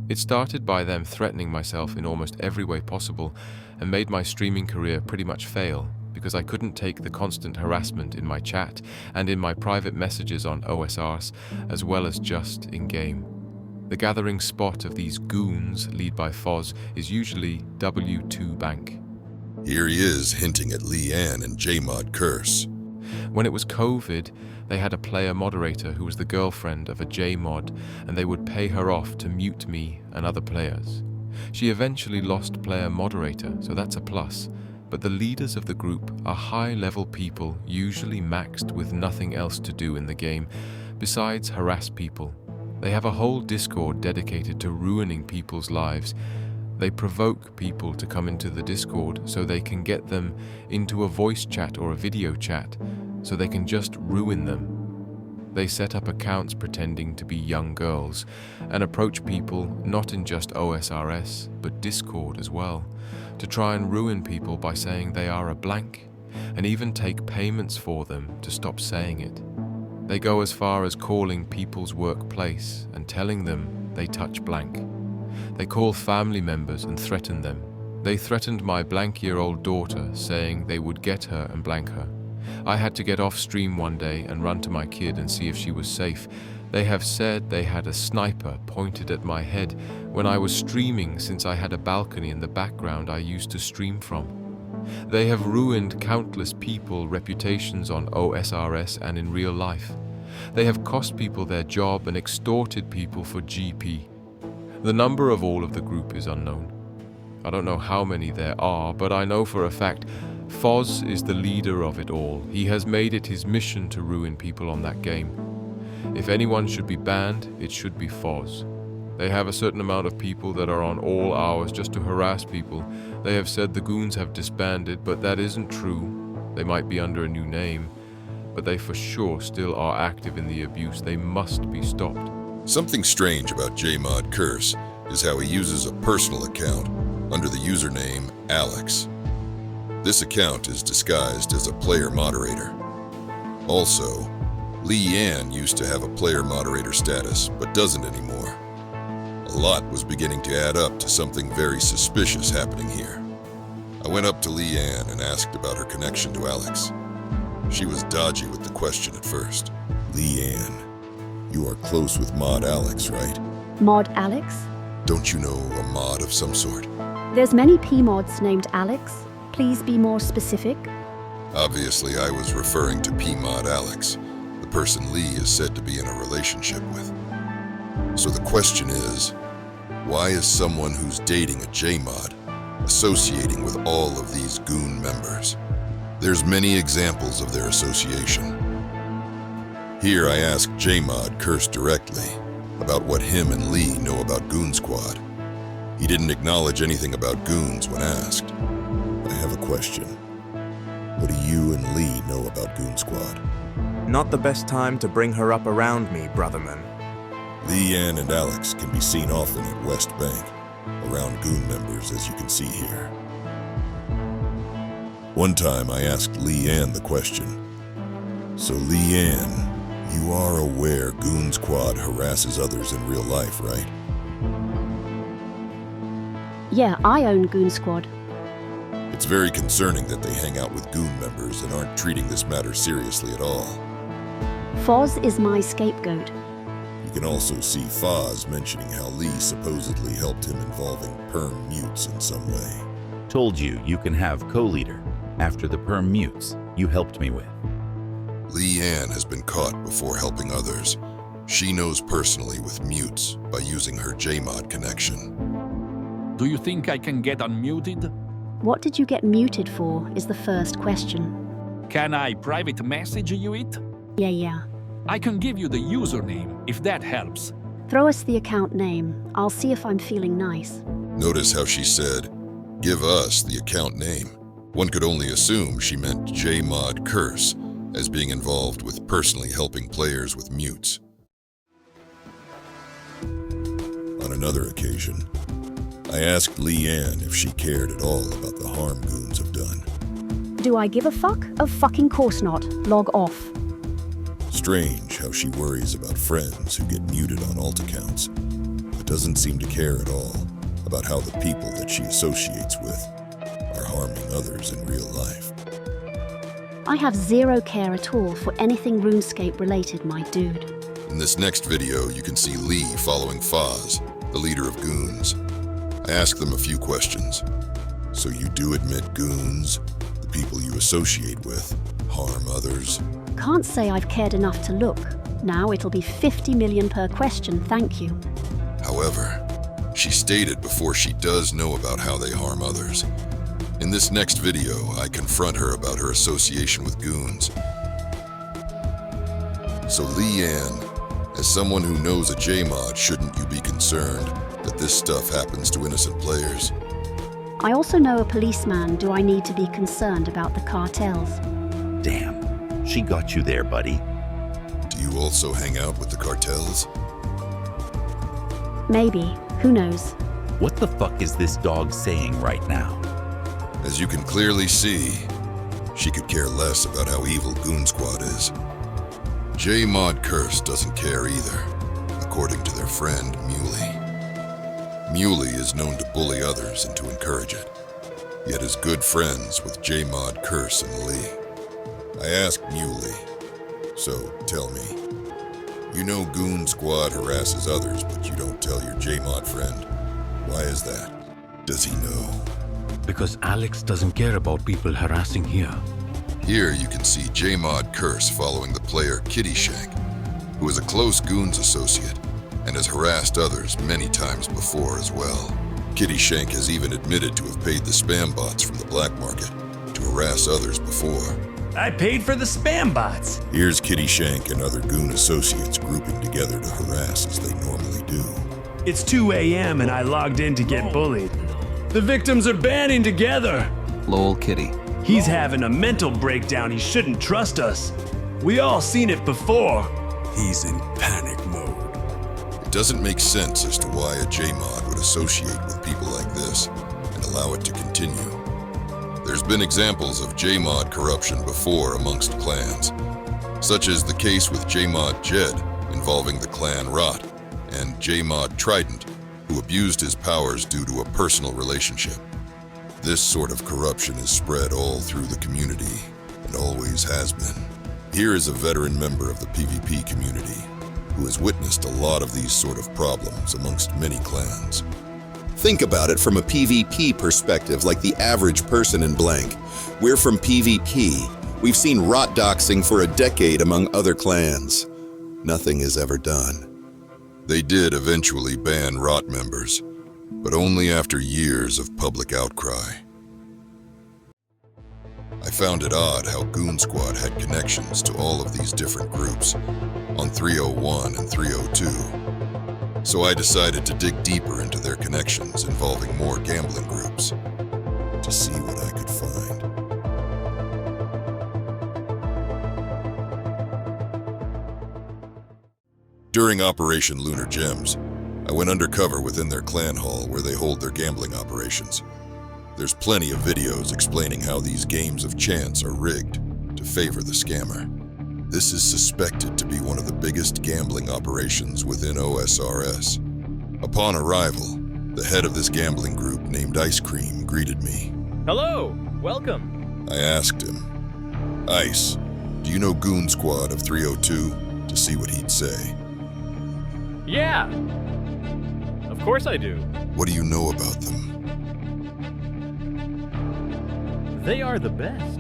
It started by them threatening myself in almost every way possible, and made my streaming career pretty much fail, because I couldn't take the constant harassment in my chat and in my private messages on osrs, as well as just in-game. The gathering spot of these goons, led by Fozz, is usually W2 Bank. Here he is hinting at Leanne and Jmod curse. When it was COVID, they had a player moderator who was the girlfriend of a Jmod, and they would pay her off to mute me and other players. She eventually lost player moderator, so that's a plus, but the leaders of the group are high-level people, usually maxed with nothing else to do in the game, besides harass people. They have a whole Discord dedicated to ruining people's lives. They provoke people to come into the Discord so they can get them into a voice chat or a video chat, so they can just ruin them. They set up accounts pretending to be young girls and approach people not in just osrs, but Discord as well, to try and ruin people by saying they are a blank, and even take payments for them to stop saying it. They go as far as calling people's workplace and telling them they touch blank. They call family members and threaten them. They threatened my blank-year-old daughter, saying they would get her and blank her. I had to get off stream one day and run to my kid and see if she was safe. They have said they had a sniper pointed at my head when I was streaming, since I had a balcony in the background I used to stream from. They have ruined countless people's reputations on osrs and in real life. They have cost people their job and extorted people for GP. The number of all of the group is unknown. I don't know how many there are, but I know for a fact Fozz is the leader of it all. He has made it his mission to ruin people on that game. If anyone should be banned, it should be Fozz. They have a certain amount of people that are on all hours just to harass people. They have said the goons have disbanded, but that isn't true. They might be under a new name, but they for sure still are active in the abuse. They must be stopped. Something strange about Jmod curse is how he uses a personal account under the username Alex. This account is disguised as a player moderator. Also, Leanne used to have a player moderator status, but doesn't anymore. A lot was beginning to add up to something very suspicious happening here. I went up to Leanne and asked about her connection to Alex. She was dodgy with the question at first. Leanne, you are close with Mod Alex, right? Mod Alex? Don't you know a mod of some sort? There's many P-mods named Alex. Please be more specific. Obviously, I was referring to P-mod Alex, the person Lee is said to be in a relationship with. So the question is, why is someone who's dating a Jmod associating with all of these goon members? There's many examples of their association. Here I asked Jmod curse directly about what him and Lee know about Goon Squad. He didn't acknowledge anything about goons when asked. I have a question. What do you and Lee know about Goon Squad? Not the best time to bring her up around me, Brotherman. Leanne and Alex can be seen often at West Bank, around goon members, as you can see here. One time I asked Leanne the question. So Leanne, you are aware Goon Squad harasses others in real life, right? Yeah, I own Goon Squad. It's very concerning that they hang out with goon members and aren't treating this matter seriously at all. Fozz is my scapegoat. You can also see Fozz mentioning how Lee supposedly helped him involving perm mutes in some way. Told you can have co-leader after the perm mutes you helped me with. Leanne has been caught before helping others. She knows personally with mutes by using her Jmod connection. Do you think I can get unmuted? What did you get muted for is the first question. Can I private message you it? Yeah. I can give you the username, if that helps. Throw us the account name. I'll see if I'm feeling nice. Notice how she said, give us the account name. One could only assume she meant Jmod curse, as being involved with personally helping players with mutes. On another occasion, I asked Leanne if she cared at all about the harm goons have done. Do I give a fuck? Of fucking course not. Log off. Strange how she worries about friends who get muted on alt accounts, but doesn't seem to care at all about how the people that she associates with are harming others in real life. I have zero care at all for anything RuneScape related, my dude. In this next video, you can see Lee following Fozz, the leader of Goons. I asked them a few questions. So you do admit goons, the people you associate with, harm others? Can't say I've cared enough to look. Now it'll be 50 million per question, thank you. However, she stated before she does know about how they harm others. In this next video, I confront her about her association with goons. So Leanne, as someone who knows a Jmod, shouldn't you be concerned that this stuff happens to innocent players? I also know a policeman. Do I need to be concerned about the cartels? Damn, she got you there, buddy. Do you also hang out with the cartels? Maybe. Who knows? What the fuck is this dog saying right now? As you can clearly see, she could care less about how evil Goon Squad is. Jmod Curse doesn't care either, according to their friend Muley. Muley is known to bully others and to encourage it, yet is good friends with Jmod Curse and Lee. I asked Muley, so tell me, you know Goon Squad harasses others, but you don't tell your Jmod friend. Why is that? Does he know? Because Alex doesn't care about people harassing here. Here you can see Jmod Curse following the player Kitty Shank, who is a close Goons associate and has harassed others many times before as well. Kitty Shank has even admitted to have paid the spam bots from the black market to harass others before. I paid for the spam bots. Here's Kitty Shank and other Goon associates grouping together to harass as they normally do. It's 2 a.m. and I logged in to get bullied. The victims are banding together. Lol Kitty. He's having a mental breakdown. He shouldn't trust us. We all seen it before. He's in panic mode. It doesn't make sense as to why a Jmod would associate with people like this and allow it to continue. There's been examples of Jmod corruption before amongst clans, such as the case with Jmod Jed involving the clan Rot, and Jmod Trident, who abused his powers due to a personal relationship. This sort of corruption is spread all through the community, and always has been. Here is a veteran member of the PvP community, who has witnessed a lot of these sort of problems amongst many clans. Think about it from a PvP perspective, like the average person in blank. We're from PvP. We've seen rot doxing for a decade among other clans. Nothing is ever done. They did eventually ban Rot members, but only after years of public outcry. I found it odd how Goon Squad had connections to all of these different groups on 301 and 302. So I decided to dig deeper into their connections involving more gambling groups to see what I could find. During Operation Lunar Gems, I went undercover within their clan hall where they hold their gambling operations. There's plenty of videos explaining how these games of chance are rigged to favor the scammer. This is suspected to be one of the biggest gambling operations within OSRS. Upon arrival, the head of this gambling group named Ice Cream greeted me. Hello, welcome. I asked him, Ice, do you know Goon Squad of 302? To see what he'd say. Yeah, of course I do. What do you know about them? They are the best.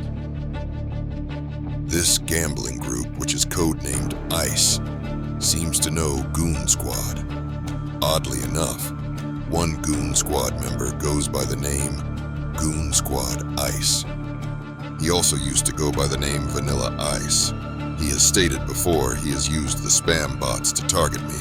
This gambling group, which is codenamed ICE, seems to know Goon Squad. Oddly enough, one Goon Squad member goes by the name Goon Squad Ice. He also used to go by the name Vanilla Ice. He has stated before he has used the spam bots to target me.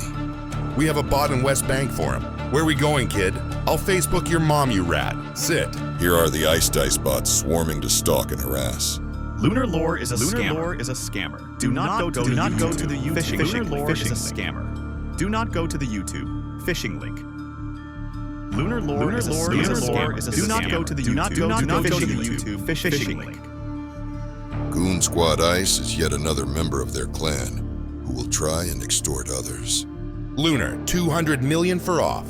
We have a bot in West Bank for him. Where are we going, kid? I'll Facebook your mom, you rat. Sit. Here are the Ice Dice bots swarming to stalk and harass. Lunar lore is a scammer. Do not go to the YouTube phishing link. Phishing is a scammer. Do not go to the YouTube phishing link. Lunar lore is a scammer. Do not go to the YouTube phishing link. Goon Squad Ice is yet another member of their clan who will try and extort others. Lunar, 200 million for off.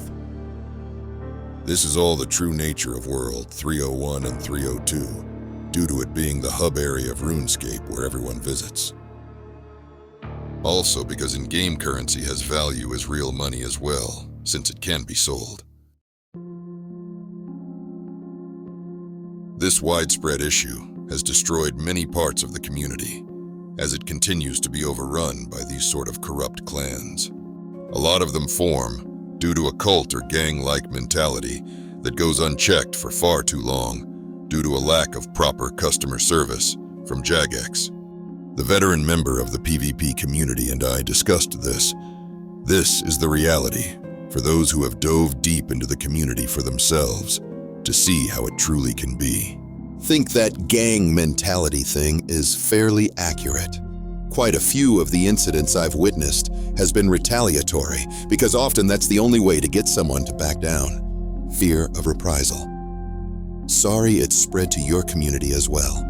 This is all the true nature of World 301 and 302, due to it being the hub area of RuneScape where everyone visits. Also because in-game currency has value as real money as well, since it can be sold. This widespread issue has destroyed many parts of the community, as it continues to be overrun by these sort of corrupt clans. A lot of them form due to a cult or gang-like mentality that goes unchecked for far too long due to a lack of proper customer service from Jagex. The veteran member of the PvP community and I discussed this. This is the reality for those who have dove deep into the community for themselves to see how it truly can be. Think that gang mentality thing is fairly accurate. Quite a few of the incidents I've witnessed has been retaliatory, because often that's the only way to get someone to back down. Fear of reprisal. Sorry it's spread to your community as well.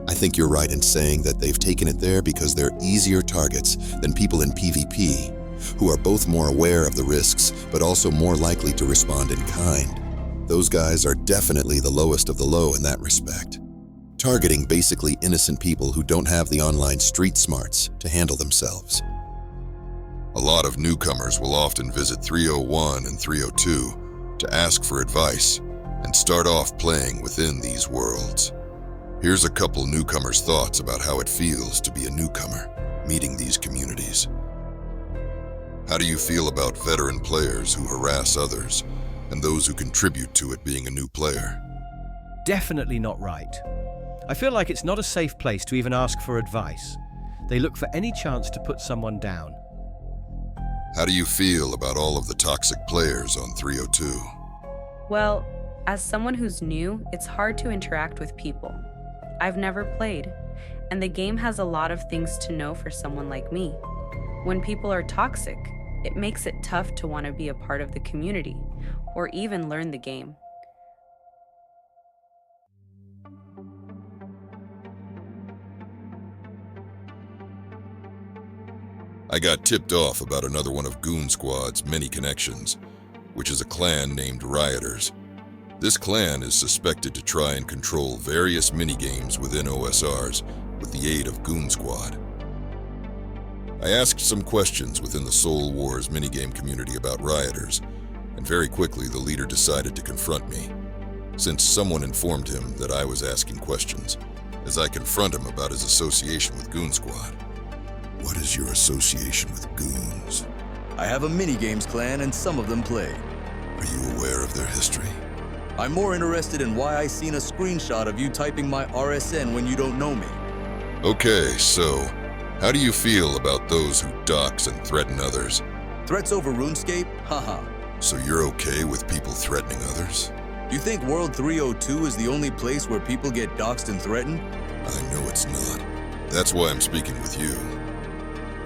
I think you're right in saying that they've taken it there because they're easier targets than people in PvP, who are both more aware of the risks, but also more likely to respond in kind. Those guys are definitely the lowest of the low in that respect. Targeting basically innocent people who don't have the online street smarts to handle themselves. A lot of newcomers will often visit 301 and 302 to ask for advice and start off playing within these worlds. Here's a couple newcomers' thoughts about how it feels to be a newcomer, meeting these communities. How do you feel about veteran players who harass others and those who contribute to it being a new player? Definitely not right. I feel like it's not a safe place to even ask for advice. They look for any chance to put someone down. How do you feel about all of the toxic players on 302? Well, as someone who's new, it's hard to interact with people. I've never played, and the game has a lot of things to know for someone like me. When people are toxic, it makes it tough to want to be a part of the community, or even learn the game. I got tipped off about another one of Goon Squad's many connections, which is a clan named Rioters. This clan is suspected to try and control various minigames within OSRs with the aid of Goon Squad. I asked some questions within the Soul Wars minigame community about Rioters, and very quickly the leader decided to confront me, since someone informed him that I was asking questions, as I confront him about his association with Goon Squad. What is your association with goons? I have a minigames clan and some of them play. Are you aware of their history? I'm more interested in why I seen a screenshot of you typing my RSN when you don't know me. Okay, so how do you feel about those who dox and threaten others? Threats over RuneScape? Haha. So you're okay with people threatening others? You think World 302 is the only place where people get doxed and threatened? I know it's not. That's why I'm speaking with you.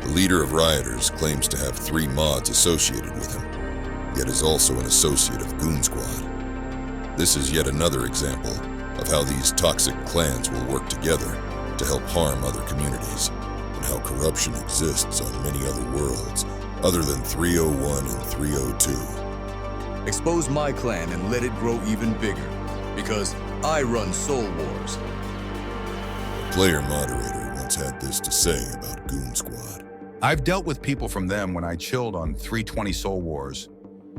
The leader of Rioters claims to have 3 mods associated with him, yet is also an associate of Goon Squad. This is yet another example of how these toxic clans will work together to help harm other communities, and how corruption exists on many other worlds other than 301 and 302. Expose my clan and let it grow even bigger, because I run Soul Wars. A player moderator once had this to say about Goon Squad. I've dealt with people from them when I chilled on 320 Soul Wars.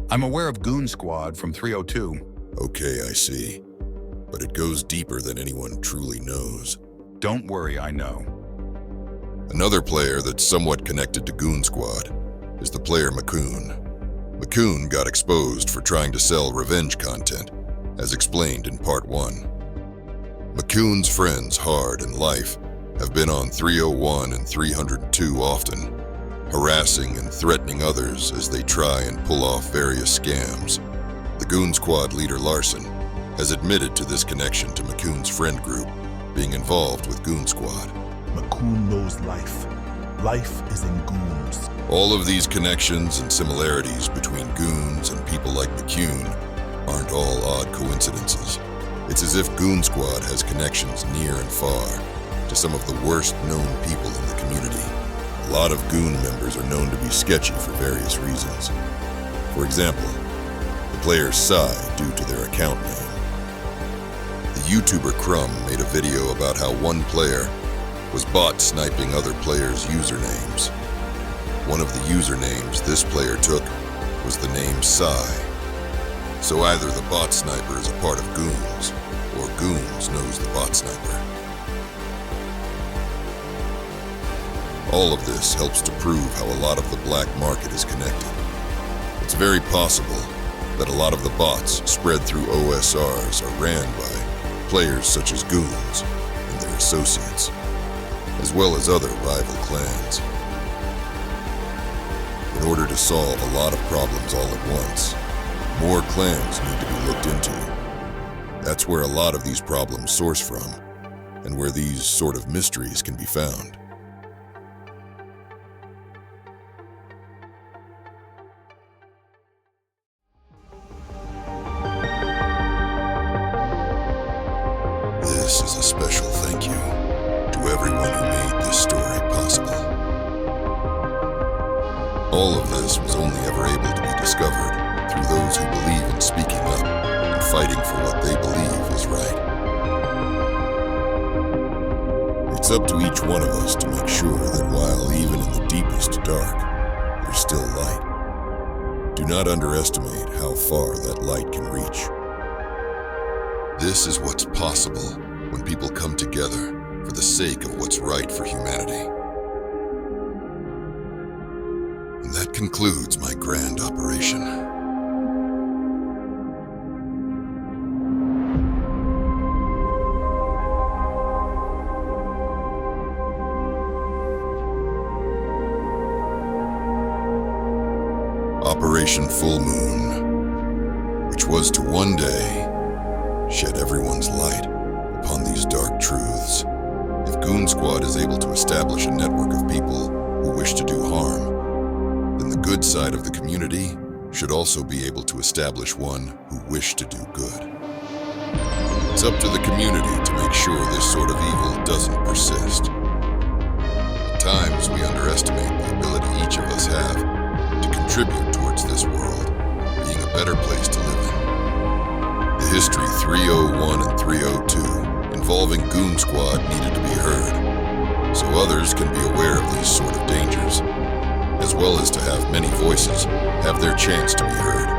I'm aware of Goon Squad from 302. Okay, I see. But it goes deeper than anyone truly knows. Don't worry, I know. Another player that's somewhat connected to Goon Squad is the player mccune. mccune got exposed for trying to sell revenge content, as explained in Part 1. mccune's friends, Hard and Life, have been on 301 and 302 often, harassing and threatening others as they try and pull off various scams. The Goon Squad leader Larson has admitted to this connection to mccune's friend group being involved with Goon Squad. mccune knows life. Life is in goons. All of these connections and similarities between goons and people like mccune aren't all odd coincidences. It's as if Goon Squad has connections near and far to some of the worst known people in the community. A lot of goon members are known to be sketchy for various reasons. For example, the player's side due to their account name. The YouTuber Crumb made a video about how one player was bot sniping other players' usernames. One of the usernames this player took was the name Psy. So either the bot sniper is a part of Goons, or Goons knows the bot sniper. All of this helps to prove how a lot of the black market is connected. It's very possible that a lot of the bots spread through OSRs are ran by players such as Goons and their associates, as well as other rival clans. In order to solve a lot of problems all at once, more clans need to be looked into. That's where a lot of these problems source from, and where these sort of mysteries can be found. This is a special thank you to everyone who made this story possible. All of this was only ever able to be discovered through those who believe in speaking up and fighting for what they believe is right. It's up to each one of us to make sure that while even in the deepest dark, there's still light. Do not underestimate how far that light can reach. This is what's possible when people come together for the sake of what's right for humanity. And that concludes my grand operation. Operation Full Moon, which was to one day shed everyone's light upon these dark truths. If Goon Squad is able to establish a network of people who wish to do harm, then the good side of the community should also be able to establish one who wish to do good. It's up to the community to make sure this sort of evil doesn't persist. At times, we underestimate the ability each of us have to contribute towards this world being a better place to live in. The History 301 and 302 involving Goon Squad needed to be heard, so others can be aware of these sort of dangers, as well as to have many voices have their chance to be heard.